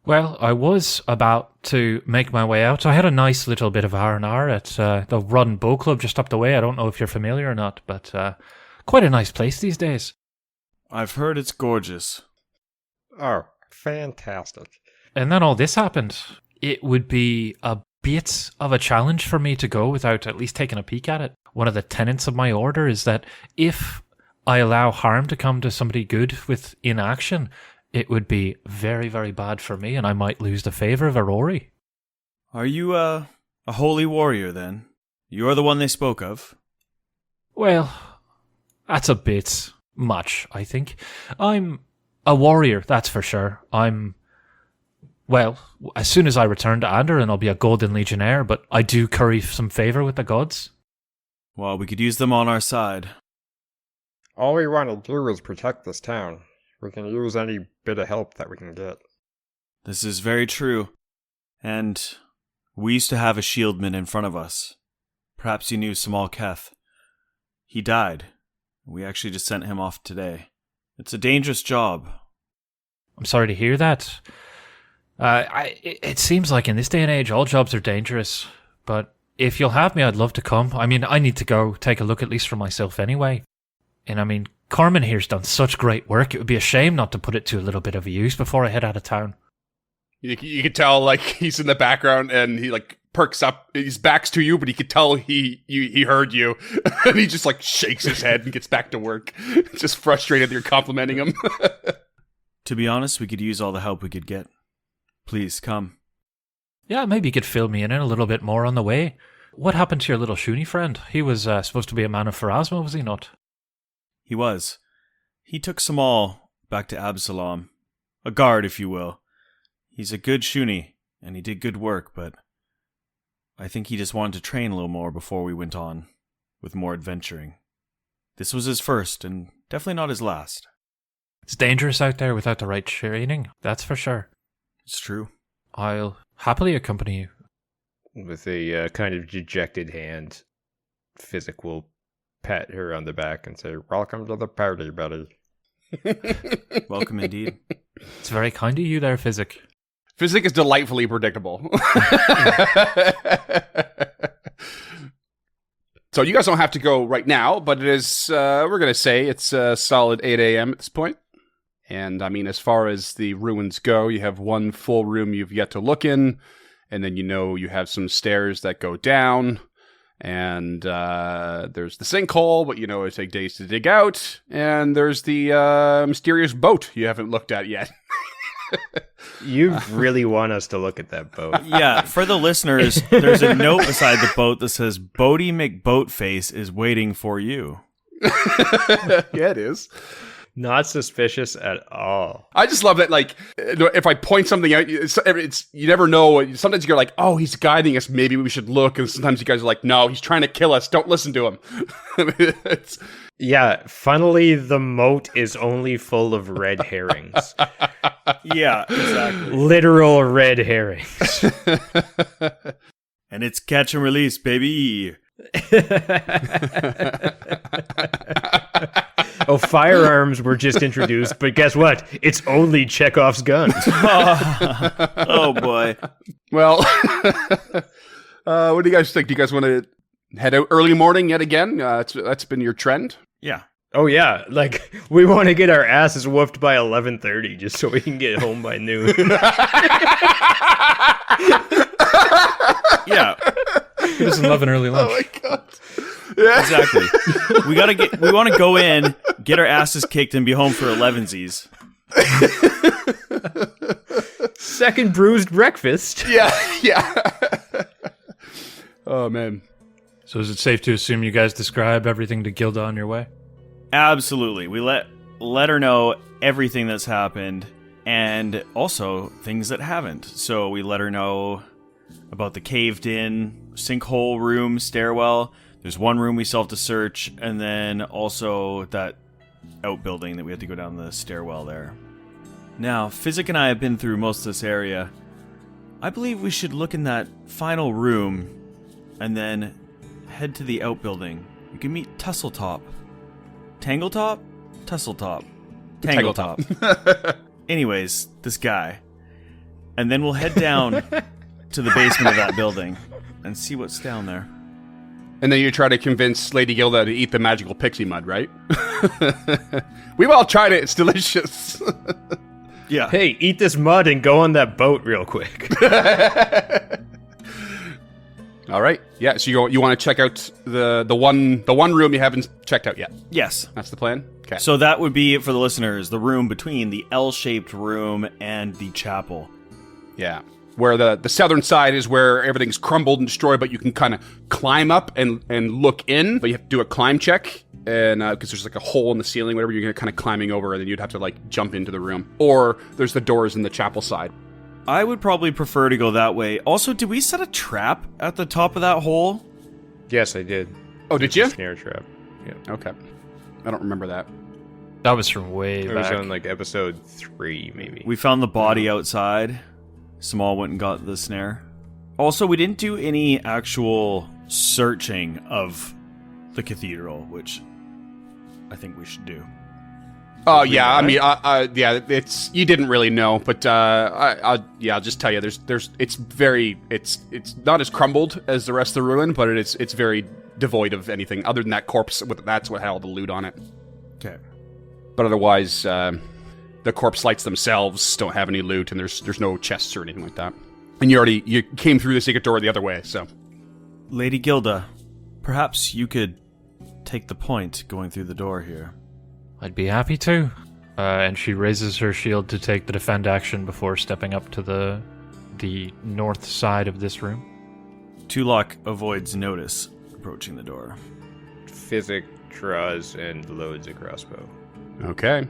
Speaker 4: Well, I was about to make my way out. I had a nice little bit of R&R at the Rod and Bow Club just up the way. I don't know if you're familiar or not, but quite a nice place these days.
Speaker 3: I've heard it's gorgeous.
Speaker 5: Oh, fantastic.
Speaker 4: And then all this happened. It would be a bit of a challenge for me to go without at least taking a peek at it. One of the tenets of my order is that if I allow harm to come to somebody good with inaction, it would be very, very bad for me, and I might lose the favor of Aurori.
Speaker 3: Are you a holy warrior, then? You're the one they spoke of?
Speaker 4: Well, that's a bit much, I think. I'm a warrior, that's for sure. Well, as soon as I return to Anderin, I'll be a golden legionnaire, but I do curry some favor with the gods.
Speaker 3: Well, we could use them on our side.
Speaker 1: All we want to do is protect this town. We can use any bit of help that we can get.
Speaker 3: This is very true. And we used to have a shieldman in front of us. Perhaps you knew Sammal Keth. He died. We actually just sent him off today. It's a dangerous job.
Speaker 4: I'm sorry to hear that. It seems like in this day and age, all jobs are dangerous. But if you'll have me, I'd love to come. I mean, I need to go take a look at least for myself anyway. And I mean, Carmen here's done such great work. It would be a shame not to put it to a little bit of use before I head out of town.
Speaker 2: You could tell, like, he's in the background and he, like, perks up. His back's to you, but he could tell he heard you. And he just, like, shakes his head and gets back to work. Just frustrated that you're complimenting him.
Speaker 3: To be honest, we could use all the help we could get. Please, come.
Speaker 4: Yeah, maybe you could fill me in a little bit more on the way. What happened to your little Shuni friend? He was supposed to be a man of Pharasma, was he not?
Speaker 3: He was. He took Sammal back to Absalom. A guard, if you will. He's a good Shuni, and he did good work, but I think he just wanted to train a little more before we went on with more adventuring. This was his first, and definitely not his last.
Speaker 4: It's dangerous out there without the right training, that's for sure.
Speaker 3: It's true.
Speaker 4: I'll happily accompany you.
Speaker 5: With a kind of dejected hand, Physic will pat her on the back and say, "Welcome to the party, buddy."
Speaker 3: Welcome indeed.
Speaker 4: It's very kind of you there, Physic.
Speaker 2: Physic is delightfully predictable. So you guys don't have to go right now, but it is, we're going to say it's a solid 8 a.m. at this point. And I mean, as far as the ruins go, you have one full room you've yet to look in, and then you have some stairs that go down, and there's the sinkhole, but it'll take days to dig out, and there's the mysterious boat you haven't looked at yet.
Speaker 5: You really want us to look at that boat.
Speaker 3: Yeah, for the listeners, there's a note beside the boat that says, "Boaty McBoatface is waiting for you."
Speaker 2: Yeah, it is.
Speaker 5: Not suspicious at all.
Speaker 2: I just love that, like, if I point something out, it's you never know. Sometimes you're like, oh, he's guiding us. Maybe we should look. And sometimes you guys are like, no, he's trying to kill us. Don't listen to him.
Speaker 5: Yeah, funnily, the moat is only full of red herrings.
Speaker 3: Yeah, exactly.
Speaker 5: Literal red herrings.
Speaker 3: And it's catch and release, baby.
Speaker 5: Oh, firearms were just introduced, but guess what? It's only Chekhov's guns.
Speaker 3: Oh, boy.
Speaker 2: Well, what do you guys think? Do you guys want to head out early morning yet again? That's been your trend.
Speaker 3: Yeah.
Speaker 5: Oh, yeah. Like, we want to get our asses whooped by 11:30 just so we can get home by noon.
Speaker 3: Yeah.
Speaker 4: Who doesn't love an early lunch?
Speaker 2: Oh my god. Yeah.
Speaker 3: Exactly. We want to go in, get our asses kicked, and be home for 11sies.
Speaker 5: Second bruised breakfast.
Speaker 2: Yeah. Oh, man.
Speaker 4: So is it safe to assume you guys describe everything to Gilda on your way?
Speaker 3: Absolutely. We let her know everything that's happened, and also things that haven't. So we let her know about the caved-in sinkhole room stairwell. There's one room we still have to search, and then also that outbuilding that we had to go down the stairwell there. Now, Physic and I have been through most of this area. I believe we should look in that final room, and then head to the outbuilding. We can meet Tussletop. Tangletop? Tussletop. Tangletop. Anyways, this guy. And then we'll head down to the basement of that building and see what's down there.
Speaker 2: And then you try to convince Lady Gilda to eat the magical pixie mud, right? We've all tried it. It's delicious.
Speaker 3: Yeah.
Speaker 5: Hey, eat this mud and go on that boat real quick.
Speaker 2: All right. Yeah. So you want to check out the one room you haven't checked out yet.
Speaker 3: Yes.
Speaker 2: That's the plan. Okay.
Speaker 3: So that would be, for the listeners, the room between the L-shaped room and the chapel.
Speaker 2: Yeah. Where the southern side is where everything's crumbled and destroyed, but you can kind of climb up and look in, but you have to do a climb check, and because there's like a hole in the ceiling, whatever, you're kind of climbing over, and then you'd have to like jump into the room. Or there's the doors in the chapel side.
Speaker 3: I would probably prefer to go that way. Also, did we set a trap at the top of that hole?
Speaker 5: Yes, I did.
Speaker 2: Oh, did you?
Speaker 5: Snare trap. Yeah.
Speaker 2: Okay. I don't remember that.
Speaker 4: That was from way
Speaker 5: It was
Speaker 4: back.
Speaker 5: on like episode 3, maybe.
Speaker 3: We found the body outside. Sammal went and got the snare. Also, we didn't do any actual searching of the cathedral, which I think we should do.
Speaker 2: Oh yeah, I mean, yeah, it's you didn't really know, but I'll just tell you, it's not as crumbled as the rest of the ruin, but it's very devoid of anything other than that corpse. That's what had all the loot on it.
Speaker 3: Okay,
Speaker 2: but otherwise, the corpse lights themselves don't have any loot, and there's no chests or anything like that. And you came through the secret door the other way, so.
Speaker 3: Lady Gilda, perhaps you could take the point going through the door here.
Speaker 4: I'd be happy to. And she raises her shield to take the defend action before stepping up to the north side of this room.
Speaker 3: Tulok avoids notice approaching the door.
Speaker 5: Physic draws and loads a crossbow.
Speaker 2: Okay.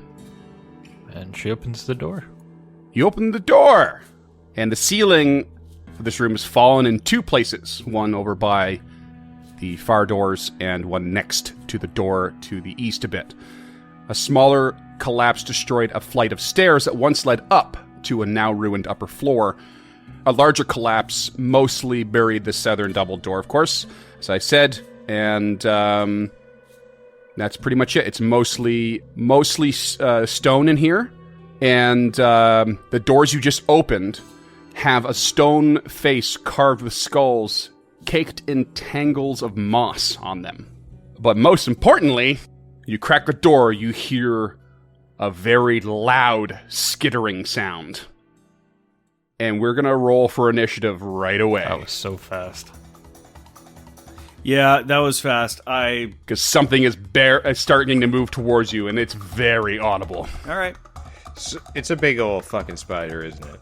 Speaker 4: And she opens the door.
Speaker 2: You open the door, and the ceiling of this room has fallen in two places. One over by the far doors, and one next to the door to the east a bit. A smaller collapse destroyed a flight of stairs that once led up to a now ruined upper floor. A larger collapse mostly buried the southern double door, of course, as I said, and that's pretty much it. It's mostly stone in here, and the doors you just opened have a stone face carved with skulls caked in tangles of moss on them. But most importantly, you crack the door, you hear a very loud skittering sound. And we're gonna roll for initiative right away.
Speaker 4: That was so fast.
Speaker 3: Yeah, that was fast.
Speaker 2: Because something is starting to move towards you, and it's very audible.
Speaker 3: All right.
Speaker 5: So it's a big old fucking spider, isn't it?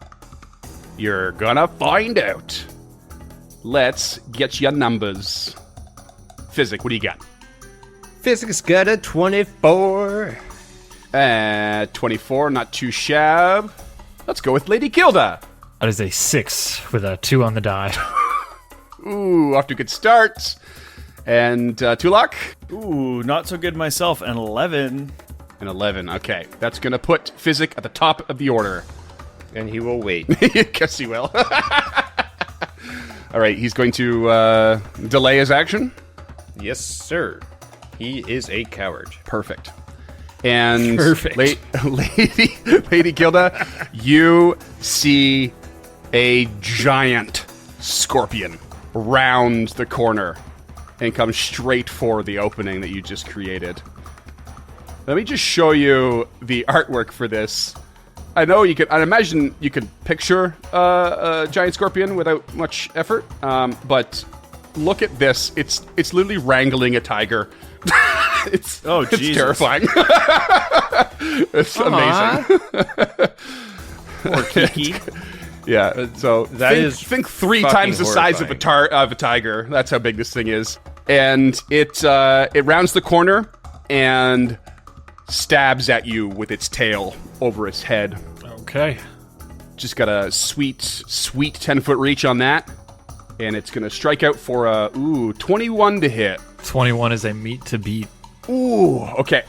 Speaker 2: You're gonna find out. Let's get your numbers. Physic, what do you got?
Speaker 5: Physics got a 24.
Speaker 2: 24, not too shab. Let's go with Lady Gilda.
Speaker 4: That is a 6 with a 2 on the die.
Speaker 2: Ooh, off to a good start. And Tulok?
Speaker 3: Ooh, not so good myself. An 11.
Speaker 2: An 11, okay. That's gonna put Physic at the top of the order.
Speaker 5: And he will wait.
Speaker 2: Guess he will. Alright, he's going to delay his action.
Speaker 5: Yes, sir. He is a coward.
Speaker 2: Perfect. And
Speaker 4: Perfect.
Speaker 2: Lady Gilda, you see a giant scorpion round the corner and come straight for the opening that you just created. Let me just show you the artwork for this. I imagine you could picture a giant scorpion without much effort, but look at this. It's literally wrangling a tiger. It's
Speaker 3: Jesus.
Speaker 2: terrifying. It's amazing.
Speaker 3: Or Kiki.
Speaker 2: Yeah, so think 3 times the size of a tiger. That's how big this thing is. And it rounds the corner and stabs at you with its tail over its head.
Speaker 4: Okay.
Speaker 2: Just got a sweet 10-foot reach on that. And it's going to strike out for a 21 to hit.
Speaker 4: 21 is a meat to beat.
Speaker 2: Ooh, okay.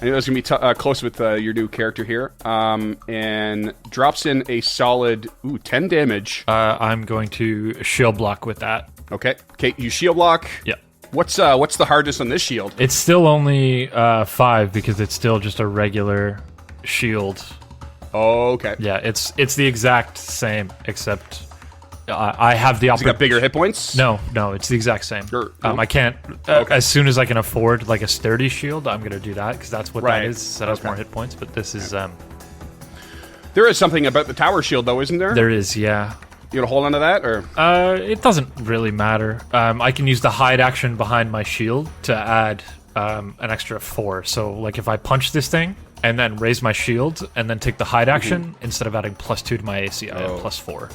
Speaker 2: I knew that was going to be close with your new character here. And drops in a solid 10 damage.
Speaker 4: I'm going to shield block with that.
Speaker 2: Okay, you shield block.
Speaker 4: Yeah.
Speaker 2: What's the hardest on this shield?
Speaker 4: It's still only 5 because it's still just a regular shield.
Speaker 2: Oh, okay.
Speaker 4: Yeah, it's the exact same, except I have the
Speaker 2: Has it got bigger hit points?
Speaker 4: No, it's the exact same.
Speaker 2: Sure.
Speaker 4: I can't.
Speaker 2: Okay.
Speaker 4: As soon as I can afford like a sturdy shield, I'm gonna do that because that's what
Speaker 2: Right.
Speaker 4: that is. That has more hit points. But this is
Speaker 2: There is something about the tower shield, though, isn't there?
Speaker 4: there is, yeah.
Speaker 2: You gonna hold on to that, or?
Speaker 4: It doesn't really matter. I can use the hide action behind my shield to add an extra 4. So like if I punch this thing and then raise my shield and then take the hide action instead of adding +2 to my AC, I have +4.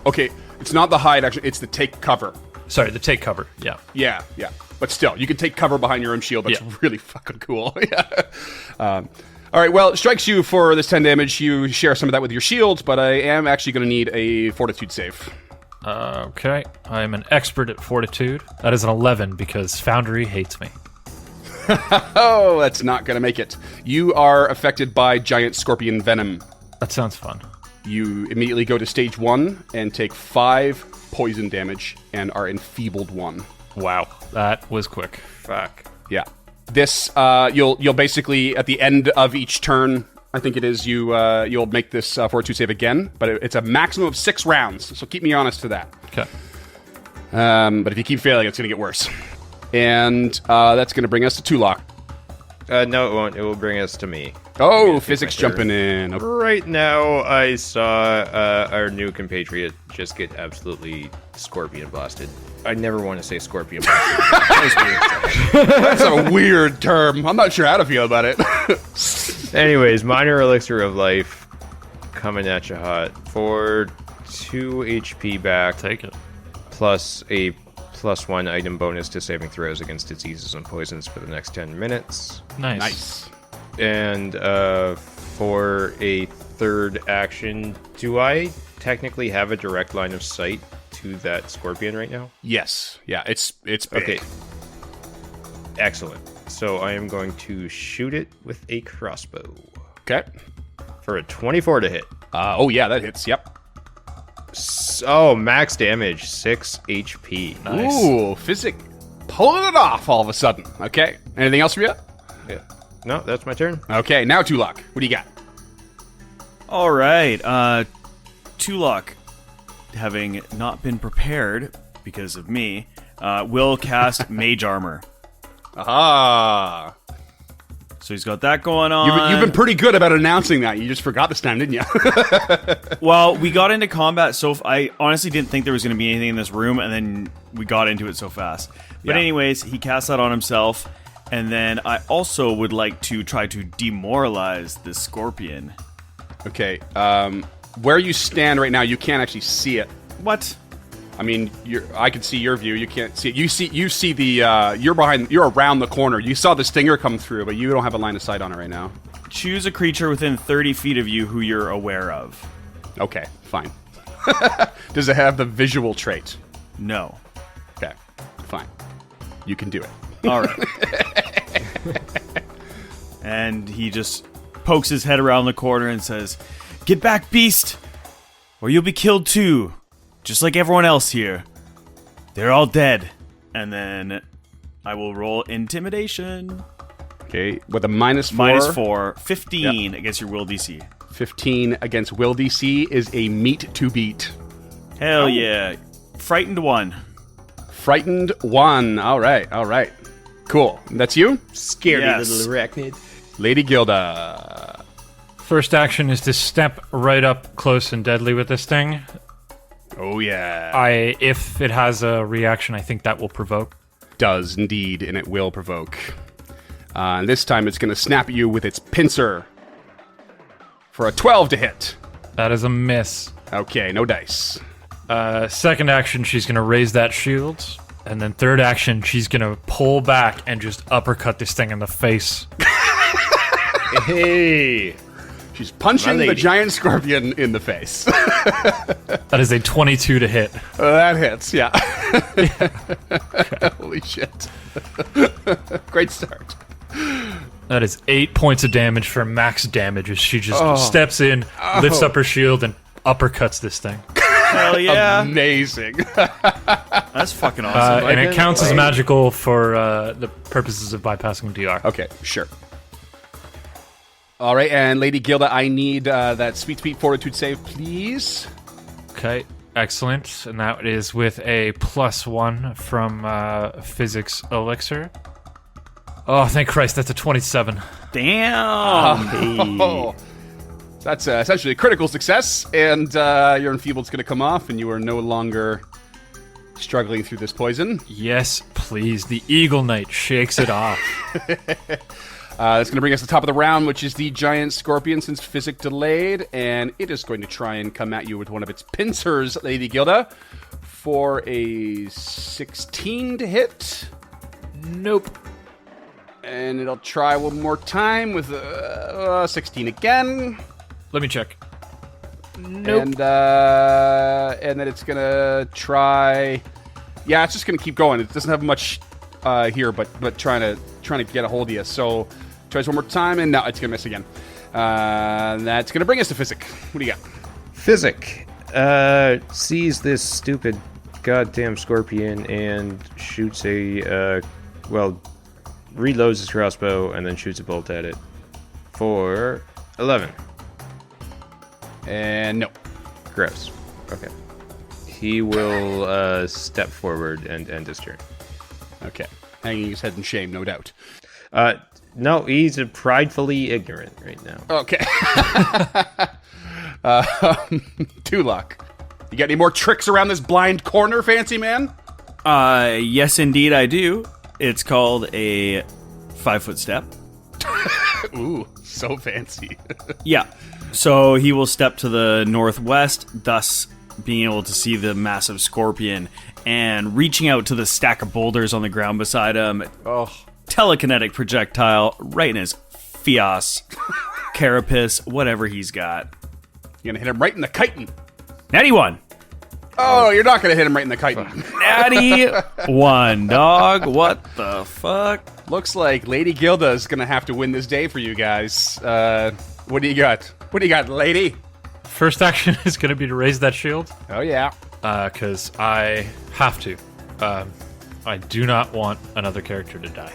Speaker 2: Okay, it's not the hide action, it's the take cover.
Speaker 4: Sorry, the take cover. Yeah.
Speaker 2: Yeah. But still, you can take cover behind your own shield. That's
Speaker 4: Yeah.
Speaker 2: really fucking cool. Yeah. All right, well, it strikes you for this 10 damage. You share some of that with your shield, but I am actually going to need a fortitude save.
Speaker 4: Okay, I'm an expert at fortitude. That is an 11 because Foundry hates me.
Speaker 2: Oh, that's not going to make it. You are affected by giant scorpion venom.
Speaker 4: That sounds fun.
Speaker 2: You immediately go to stage 1 and take 5 poison damage and are enfeebled 1.
Speaker 4: Wow, that was quick.
Speaker 5: Fuck.
Speaker 2: Yeah. This, you'll basically, at the end of each turn, I think it is, you'll make this fortitude save again, but it's a maximum of 6 rounds, so keep me honest to that.
Speaker 4: Okay.
Speaker 2: But if you keep failing, it's going to get worse. And that's going to bring us to Tulok.
Speaker 5: No, it won't. It will bring us to me.
Speaker 2: Oh, physics jumping in. Okay.
Speaker 5: Right now, I saw our new compatriot just get absolutely scorpion blasted. I never want to say scorpion blasted.
Speaker 2: That's a weird term. I'm not sure how to feel about it.
Speaker 5: Anyways, minor elixir of life coming at you hot for 2 HP back.
Speaker 4: Take it.
Speaker 5: Plus a +1 item bonus to saving throws against diseases and poisons for the next 10 minutes.
Speaker 4: Nice.
Speaker 5: And for a third action, do I technically have a direct line of sight to that scorpion right now?
Speaker 2: Yes. Yeah, it's big.
Speaker 5: Okay. Excellent. So I am going to shoot it with a crossbow
Speaker 2: Okay.
Speaker 5: for a 24 to hit.
Speaker 2: Oh, yeah, that hits. Yep.
Speaker 5: Oh, max damage, 6 HP.
Speaker 4: Nice.
Speaker 2: Ooh, physic pulling it off all of a sudden. Okay. Anything else from you?
Speaker 5: Yeah. No, that's my turn.
Speaker 2: Okay, now Tulok. What do you got?
Speaker 3: All right. Tulok, having not been prepared because of me, will cast Mage Armor.
Speaker 2: Aha.
Speaker 3: So he's got that going on.
Speaker 2: You've been pretty good about announcing that. You just forgot this time, didn't you?
Speaker 3: Well, we got into combat I honestly didn't think there was going to be anything in this room, and then we got into it so fast. But
Speaker 2: Yeah.
Speaker 3: anyways, he casts that on himself, and then I also would like to try to demoralize this scorpion.
Speaker 2: Okay. Where you stand right now, you can't actually see it.
Speaker 3: What?
Speaker 2: I mean, I can see your view. You can't see it. You see the. You're around the corner. You saw the stinger come through, but you don't have a line of sight on it right now.
Speaker 3: Choose a creature within 30 feet of you who you're aware of.
Speaker 2: Okay, fine. Does it have the visual trait?
Speaker 3: No.
Speaker 2: Okay, fine. You can do it.
Speaker 3: All right. And he just pokes his head around the corner and says, "Get back, beast, or you'll be killed too, just like everyone else here. They're all dead." And then I will roll intimidation.
Speaker 2: Okay, with a -4.
Speaker 3: -4, 15 against your will DC.
Speaker 2: 15 against will DC is a meet to beat.
Speaker 3: Hell yeah. Frightened 1.
Speaker 2: Frightened 1. All right. Cool. That's you?
Speaker 5: Scaredy
Speaker 3: Yes.
Speaker 5: little arachnid.
Speaker 2: Lady Gilda.
Speaker 4: First action is to step right up close and deadly with this thing.
Speaker 2: Oh, yeah.
Speaker 4: If it has a reaction, I think that will provoke.
Speaker 2: Does indeed, and it will provoke. And this time it's going to snap at you with its pincer for a 12 to hit.
Speaker 4: That is a miss.
Speaker 2: Okay, no dice.
Speaker 4: Second action, she's going to raise that shield. And then third action, she's going to pull back and just uppercut this thing in the face.
Speaker 5: Hey!
Speaker 2: She's punching
Speaker 5: My
Speaker 2: the
Speaker 5: lady.
Speaker 2: giant scorpion in the face.
Speaker 4: That is a 22 to hit.
Speaker 2: That hits, yeah. Holy shit. Great start.
Speaker 4: That is 8 points of damage for max damage as she just steps in, lifts up her shield, and uppercuts this thing.
Speaker 3: Hell yeah.
Speaker 2: Amazing.
Speaker 3: That's fucking awesome.
Speaker 4: And it counts as magical for the purposes of bypassing DR.
Speaker 2: Okay, sure. All right, and Lady Gilda, I need that sweet fortitude save, please.
Speaker 4: Okay, excellent. And that is with a +1 from physics elixir. Oh, thank Christ, that's a 27.
Speaker 3: Damn.
Speaker 2: Oh, that's essentially a critical success, and your enfeebled's going to come off, and you are no longer struggling through this poison.
Speaker 4: Yes, please. The Eagle Knight shakes it off.
Speaker 2: That's going to bring us to the top of the round, which is the giant scorpion, since physic delayed, and it is going to try and come at you with one of its pincers, Lady Gilda, for a 16 to hit.
Speaker 4: Nope.
Speaker 2: And it'll try one more time with 16 again.
Speaker 4: Let me check. Nope.
Speaker 2: And then it's gonna try. Yeah, it's just gonna keep going. It doesn't have much here, but trying to get a hold of you. So tries one more time, and now it's gonna miss again. That's gonna bring us to Physic. What do you got?
Speaker 5: Physic sees this stupid goddamn scorpion and shoots reloads his crossbow and then shoots a bolt at it for 11.
Speaker 2: And no.
Speaker 5: Gross. Okay. He will step forward and end his turn.
Speaker 2: Okay. Hanging his head in shame, no doubt.
Speaker 5: No, he's pridefully ignorant right now.
Speaker 2: Okay. Tulak. You got any more tricks around this blind corner, fancy man?
Speaker 3: Yes, indeed, I do. It's called a 5-foot step.
Speaker 2: Ooh, so fancy.
Speaker 3: Yeah. So he will step to the northwest, thus being able to see the massive scorpion, and reaching out to the stack of boulders on the ground beside him.
Speaker 2: Oh.
Speaker 3: Telekinetic projectile right in his fios, carapace, whatever he's got.
Speaker 2: You're gonna hit him right in the chitin.
Speaker 3: Natty 1.
Speaker 2: Oh, you're not gonna hit him right in the chitin.
Speaker 3: Natty 1, dog. What the fuck?
Speaker 2: Looks like Lady Gilda is gonna have to win this day for you guys. What do you got? What do you got, lady?
Speaker 4: First action is going to be to raise that shield.
Speaker 2: Oh, yeah.
Speaker 4: Because I have to. I do not want another character to die.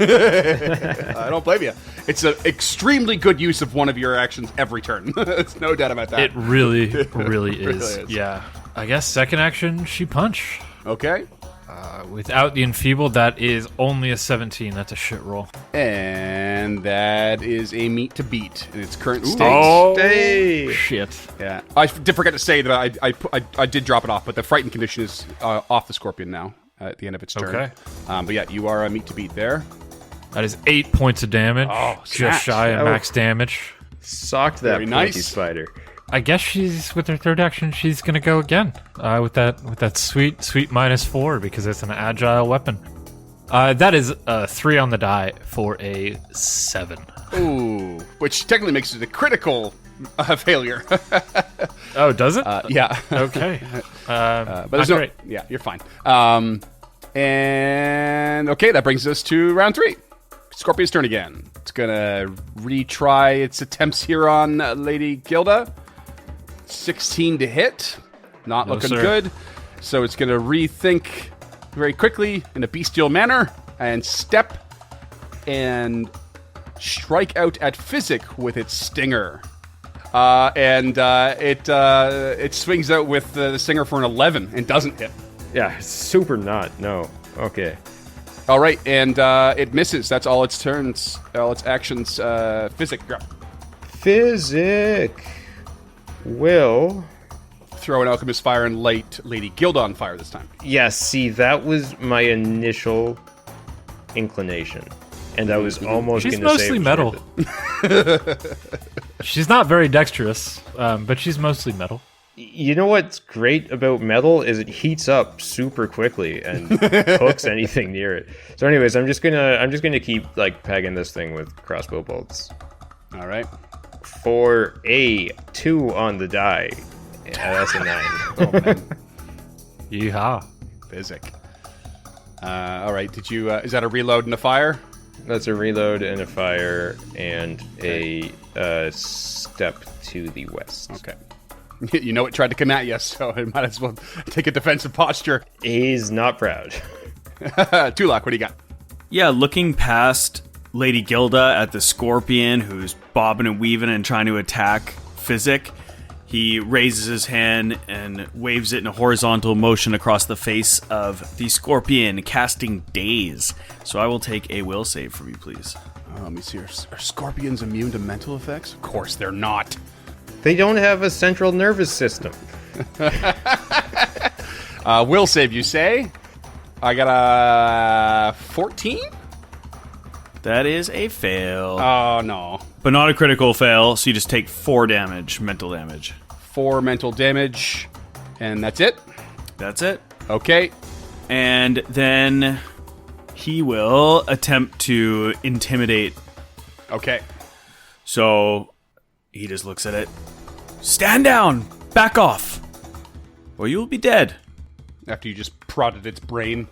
Speaker 2: I don't blame you. It's an extremely good use of one of your actions every turn. There's no doubt about that.
Speaker 4: It really is.
Speaker 2: really is.
Speaker 4: Yeah. I guess second action, she punch.
Speaker 2: Okay.
Speaker 4: Without the enfeebled, that is only a 17. That's a shit roll.
Speaker 2: And that is a meat to beat in its current state.
Speaker 4: Oh,
Speaker 5: Hey!
Speaker 4: shit.
Speaker 2: Yeah. I did forget to say that I did drop it off, but the frightened condition is off the scorpion now at the end of its turn.
Speaker 4: Okay.
Speaker 2: But yeah, you are a meat to beat there.
Speaker 4: That is 8 points of damage.
Speaker 2: Oh,
Speaker 4: just
Speaker 2: snaps.
Speaker 4: shy of
Speaker 5: Oh.
Speaker 4: max damage.
Speaker 5: Socked that
Speaker 2: Very
Speaker 5: pointy
Speaker 2: nice.
Speaker 5: spider.
Speaker 4: I guess she's with her third action. She's gonna go again with that sweet -4 because it's an agile weapon. That is a 3 on the die for a 7.
Speaker 2: Ooh. Which technically makes it a critical failure.
Speaker 4: Oh, does it?
Speaker 2: Yeah.
Speaker 4: Okay.
Speaker 2: But there's no.
Speaker 4: great.
Speaker 2: Yeah, you're fine. And okay, that brings us to round 3. Scorpion's turn again. It's gonna retry its attempts here on Lady Gilda. 16 to hit. Not
Speaker 4: No,
Speaker 2: looking
Speaker 4: sir.
Speaker 2: good. So it's gonna rethink very quickly in a bestial manner and step and strike out at Physic with its stinger. It swings out with the stinger for an 11 and doesn't hit.
Speaker 5: Yeah, super not. No. Okay.
Speaker 2: All right, and it misses. That's all its turns, all its actions. Physic, go.
Speaker 5: Physic will.
Speaker 2: Throw an alchemist fire and light Lady Gilda on fire this time.
Speaker 5: Yeah, see, that was my initial inclination. And I was almost
Speaker 4: She's
Speaker 5: going to say...
Speaker 4: mostly metal. She's not very dexterous, but she's mostly metal.
Speaker 5: You know what's great about metal is it heats up super quickly and hooks anything near it. So anyways, I'm just gonna keep like pegging this thing with crossbow bolts.
Speaker 2: All right.
Speaker 5: For a 2 on the die. Yeah, that's a 9.
Speaker 2: Oh, man.
Speaker 4: Yeehaw.
Speaker 2: Physic. All right, did you... is that a reload and a fire?
Speaker 5: That's a reload and a fire and a step to the west.
Speaker 2: Okay. You know it tried to come at you, so it might as well take a defensive posture.
Speaker 5: He's not proud.
Speaker 2: Tulak, what do you got?
Speaker 3: Yeah, looking past Lady Gilda at the scorpion who's bobbing and weaving and trying to attack Physic, he raises his hand and waves it in a horizontal motion across the face of the scorpion, casting Daze. So I will take a will save from you, please.
Speaker 2: Let me see. Are scorpions immune to mental effects? Of course they're not.
Speaker 5: They don't have a central nervous system.
Speaker 2: Will save, you say? I got a 14?
Speaker 3: That is a fail.
Speaker 2: Oh, no.
Speaker 3: But not a critical fail, so you just take 4 damage, mental damage.
Speaker 2: 4 mental damage, and that's it?
Speaker 3: That's it.
Speaker 2: Okay.
Speaker 3: And then He will attempt to intimidate.
Speaker 2: Okay.
Speaker 3: So he just looks at it. Stand down! Back off! Or you will be dead.
Speaker 2: After you just prodded its brain.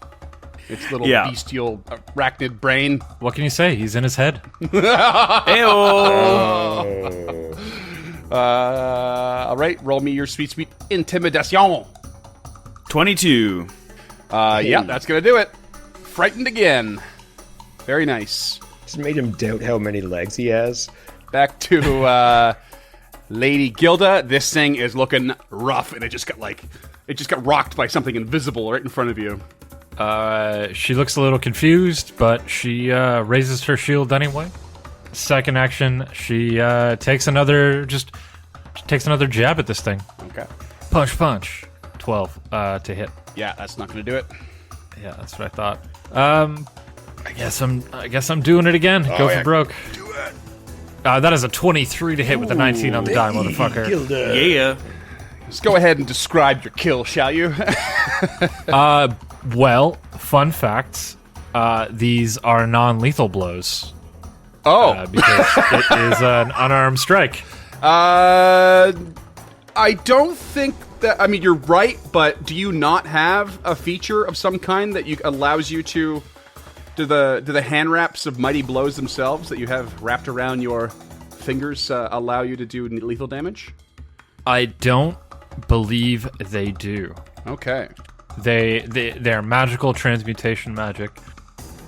Speaker 2: Its little
Speaker 3: Yeah.
Speaker 2: bestial arachnid brain.
Speaker 4: What can you say? He's in his head.
Speaker 3: Ayo!
Speaker 2: All right, roll me your sweet, sweet intimidation.
Speaker 3: 22.
Speaker 2: Yeah, that's going to do it. Frightened again. Very nice.
Speaker 5: Just made him doubt how many legs he has.
Speaker 2: Back to Lady Gilda. This thing is looking rough, and it just got rocked by something invisible right in front of you.
Speaker 4: She looks a little confused, but she raises her shield anyway. Second action, she takes another jab at this thing.
Speaker 2: Okay.
Speaker 4: Punch. 12 to hit.
Speaker 2: Yeah, that's not going to do it.
Speaker 4: Yeah, that's what I thought. I guess I'm doing it again. Go for broke.
Speaker 2: Do it.
Speaker 4: That is a 23 to hit with a 19 on the die, motherfucker.
Speaker 3: Yeah.
Speaker 2: Just go ahead and describe your kill, shall you?
Speaker 4: Well, fun facts. These are non-lethal blows. Because it is an unarmed strike.
Speaker 2: I don't think that. I mean, you're right, but do you not have a feature of some kind that allows you to? Do the hand wraps of mighty blows themselves that you have wrapped around your fingers allow you to do lethal damage?
Speaker 4: I don't believe they do.
Speaker 2: Okay.
Speaker 4: They're magical transmutation magic.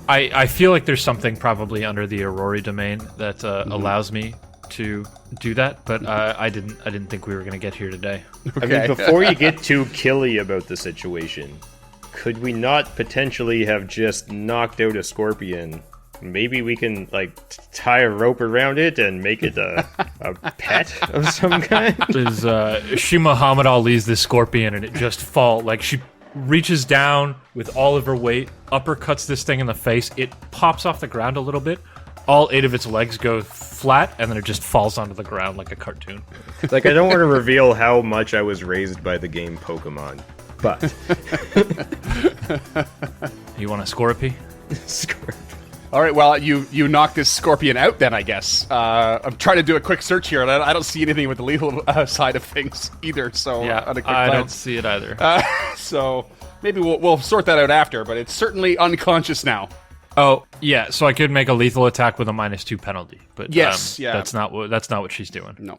Speaker 4: I feel like there's something probably under the Aurori domain that allows me to do that, but I didn't think we were going to get here today.
Speaker 2: Okay.
Speaker 5: I mean, before you get too killy about the situation, could we not potentially have just knocked out a scorpion? Maybe we can, like, tie a rope around it and make it a pet of some kind?
Speaker 4: She Muhammad Ali's this scorpion, and it just she reaches down with all of her weight, uppercuts this thing in the face. It pops off the ground a little bit. All 8 of its legs go flat, and then it just falls onto the ground like a cartoon.
Speaker 5: Like, I don't want to reveal how much I was raised by the game Pokemon, but...
Speaker 4: You want a Scorpy?
Speaker 2: All right, well, you knock this scorpion out then, I guess. I'm trying to do a quick search here, and I don't see anything with the lethal side of things either, so
Speaker 4: Yeah,
Speaker 2: on a quick
Speaker 4: I don't
Speaker 2: glance.
Speaker 4: see it either.
Speaker 2: So maybe we'll sort that out after, but it's certainly unconscious now.
Speaker 4: Oh, yeah, so I could make a lethal attack with a -2 penalty, but
Speaker 2: Yes, yeah.
Speaker 4: that's not what she's doing.
Speaker 2: No.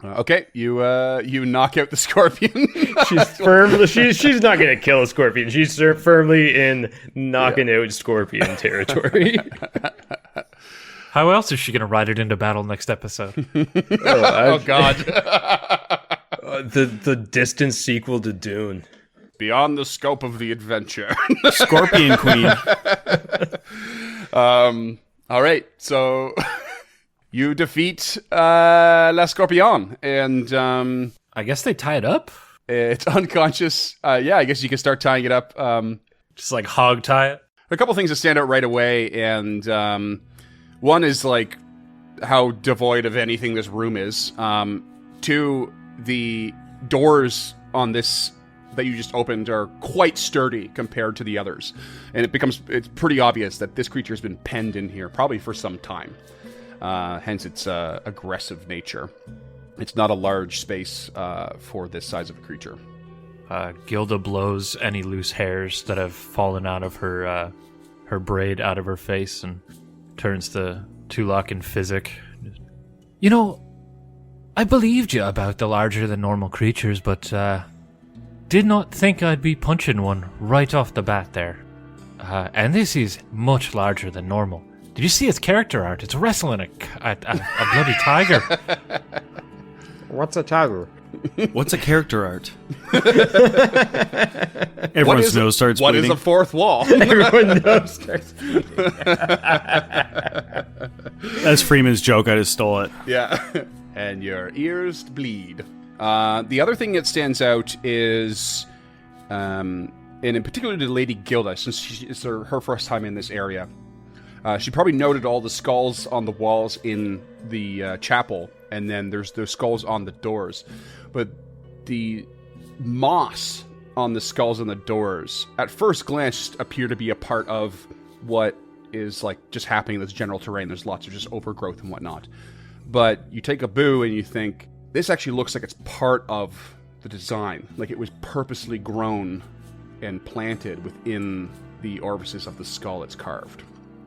Speaker 2: Okay, you knock out the scorpion.
Speaker 5: She's not going to kill a scorpion. She's firmly in knocking out scorpion territory.
Speaker 4: How else is she going to ride it into battle next episode?
Speaker 2: Oh, God.
Speaker 5: The distant sequel to Dune.
Speaker 2: Beyond the scope of the adventure.
Speaker 3: Scorpion Queen.
Speaker 2: All right, so you defeat La Scorpion, and
Speaker 4: I guess they tie it up?
Speaker 2: it's unconscious. Yeah, I guess you can start tying it up.
Speaker 4: Just like hog tie it?
Speaker 2: A couple things that stand out right away, and one is like how devoid of anything this room is. Two, the doors on this that you just opened are quite sturdy compared to the others, and it's pretty obvious that this creature has been penned in here probably for some time. Hence its aggressive nature. It's not a large space for this size of a creature.
Speaker 4: Gilda blows any loose hairs that have fallen out of her braid out of her face and turns to Tulak and Physic. You know, I believed you about the larger than normal creatures, but did not think I'd be punching one right off the bat there. And this is much larger than normal. Did you see its character art? It's wrestling a bloody tiger.
Speaker 5: What's a tiger?
Speaker 3: What's a character art? Everyone's nose starts
Speaker 2: What
Speaker 3: bleeding.
Speaker 2: is a fourth wall?
Speaker 5: Everyone knows. Starts
Speaker 3: That's Freeman's joke. I just stole it.
Speaker 2: Yeah. And your ears bleed. The other thing that stands out is, and in particular to Lady Gilda, since it's her first time in this area, she probably noted all the skulls on the walls in the chapel, and then there's those skulls on the doors. But the moss on the skulls on the doors, at first glance, appear to be a part of what is like just happening in this general terrain. There's lots of just overgrowth and whatnot. But you take a boo and you think, this actually looks like it's part of the design. Like it was purposely grown and planted within the orifices of the skull it's carved.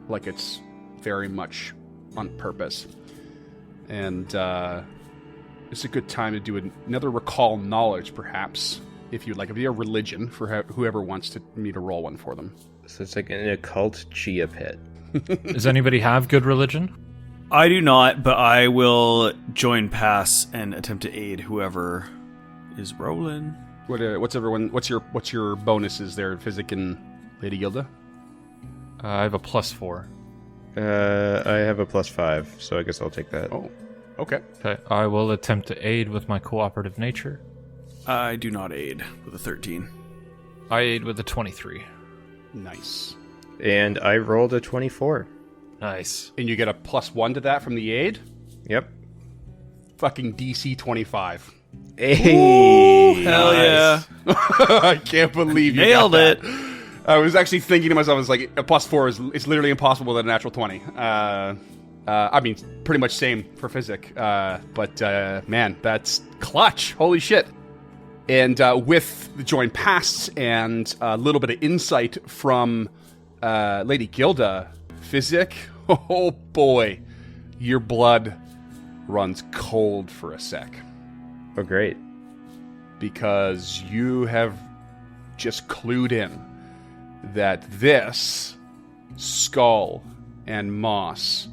Speaker 2: Like it's very much on purpose. And it's a good time to do another recall knowledge, perhaps, if you'd like. It'd be a religion for whoever wants me to roll one for them.
Speaker 5: So it's like an occult chia pet.
Speaker 4: Does anybody have good religion?
Speaker 3: I do not, but I will join pass and attempt to aid whoever is rolling.
Speaker 2: What's your bonuses there, Physic and Lady Gilda?
Speaker 4: I have a +4.
Speaker 5: I have a +5, so I guess I'll take that.
Speaker 2: Oh, okay.
Speaker 4: Okay, I will attempt to aid with my cooperative nature.
Speaker 3: I do not aid with a 13.
Speaker 4: I aid with a 23.
Speaker 2: Nice.
Speaker 5: And I rolled a 24.
Speaker 4: Nice.
Speaker 2: And you get a +1 to that from the aid?
Speaker 5: Yep.
Speaker 2: Fucking DC 25.
Speaker 5: Hey!
Speaker 3: Hell yeah.
Speaker 2: I can't believe you
Speaker 3: Nailed
Speaker 2: got
Speaker 3: it.
Speaker 2: that. I was actually thinking to myself, I was like, a +4 is literally impossible with a natural 20. I mean, pretty much same for Physic. But man, that's clutch. Holy shit. And with the joint pasts and a little bit of insight from Lady Gilda, Physic, oh boy, your blood runs cold for a sec.
Speaker 5: Oh, great.
Speaker 2: Because you have just clued in that this skull and moss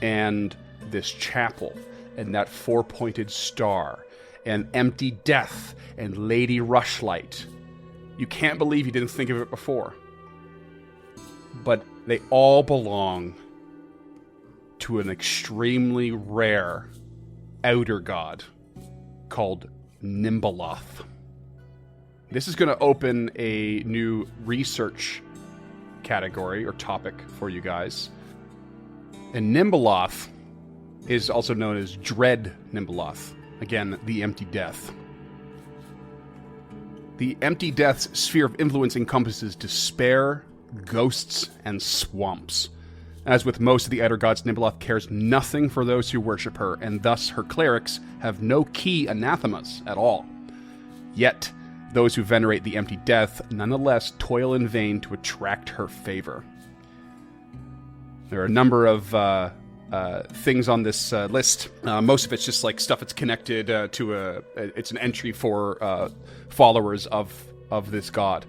Speaker 2: and this chapel and that four-pointed star and empty death and Lady Rushlight, you can't believe you didn't think of it before. But they all belong to an extremely rare outer god called Nimbaloth. This is going to open a new research category or topic for you guys. And Nimbaloth is also known as Dread Nimbaloth. Again, the Empty Death. The Empty Death's sphere of influence encompasses despair, ghosts, and swamps. As with most of the outer gods, Nimbaloth cares nothing for those who worship her, and thus her clerics have no key anathemas at all. Yet, those who venerate the Empty Death nonetheless toil in vain to attract her favor. There are a number of things on this list. Most of it's just like stuff that's connected to it's an entry for followers of this god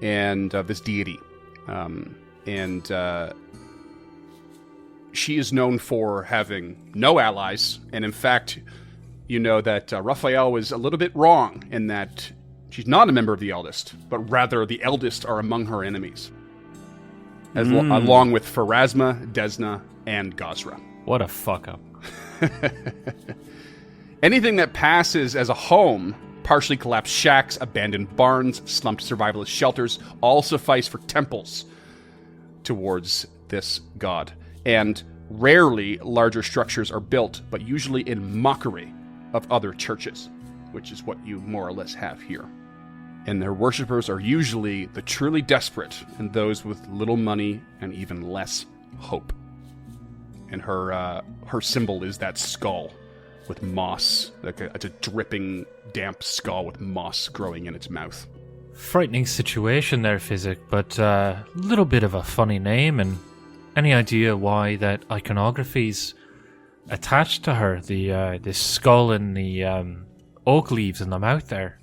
Speaker 2: and this deity. She is known for having no allies, and in fact, you know that Raphael was a little bit wrong in that she's not a member of the Eldest, but rather the Eldest are among her enemies, along with Pharasma, Desna, and Gosra.
Speaker 4: What a fuck up.
Speaker 2: Anything that passes as a home, partially collapsed shacks, abandoned barns, slumped survivalist shelters, all suffice for temples towards this god. And rarely larger structures are built, but usually in mockery of other churches, which is what you more or less have here. And their worshippers are usually the truly desperate and those with little money and even less hope. And her symbol is that skull with moss. It's a dripping, damp skull with moss growing in its mouth.
Speaker 4: Frightening situation there, Physic, but a little bit of a funny name. And any idea why that iconography's attached to her? The skull and the oak leaves in the mouth there.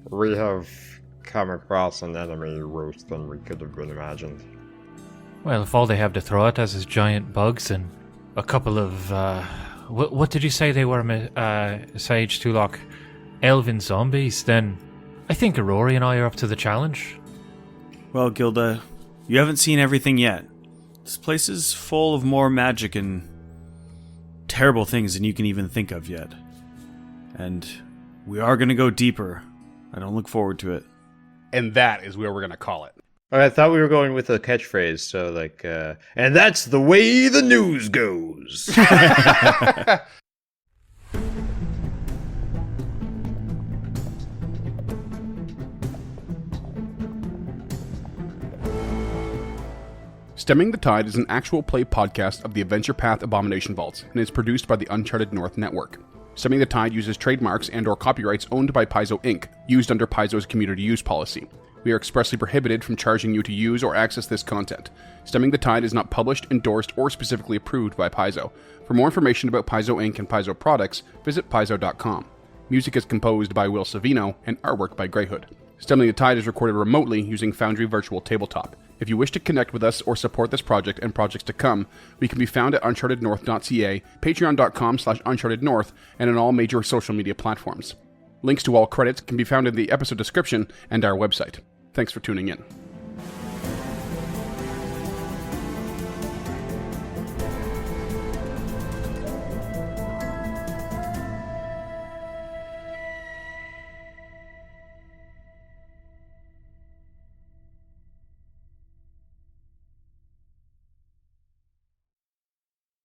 Speaker 1: We have come across an enemy worse than we could have been imagined.
Speaker 4: Well, if all they have to throw at us is giant bugs and a couple of, what did you say they were, Sage Tulok? Elven zombies, then I think Aurori and I are up to the challenge.
Speaker 3: Well, Gilda, you haven't seen everything yet. This place is full of more magic and terrible things than you can even think of yet. And we are going to go deeper. I don't look forward to it.
Speaker 2: And that is where we're going to call it.
Speaker 5: Oh, I thought we were going with a catchphrase, so like, and that's the way the news goes.
Speaker 2: Stemming the Tide is an actual play podcast of the Adventure Path Abomination Vaults and is produced by the Uncharted North Network. Stemming the Tide uses trademarks and/or copyrights owned by Paizo Inc., used under Paizo's community use policy. We are expressly prohibited from charging you to use or access this content. Stemming the Tide is not published, endorsed, or specifically approved by Paizo. For more information about Paizo Inc. and Paizo products, visit paizo.com. Music is composed by Will Savino and artwork by Greyhood. Stemming the Tide is recorded remotely using Foundry Virtual Tabletop. If you wish to connect with us or support this project and projects to come, we can be found at unchartednorth.ca, patreon.com/unchartednorth, and on all major social media platforms. Links to all credits can be found in the episode description and our website. Thanks for tuning in.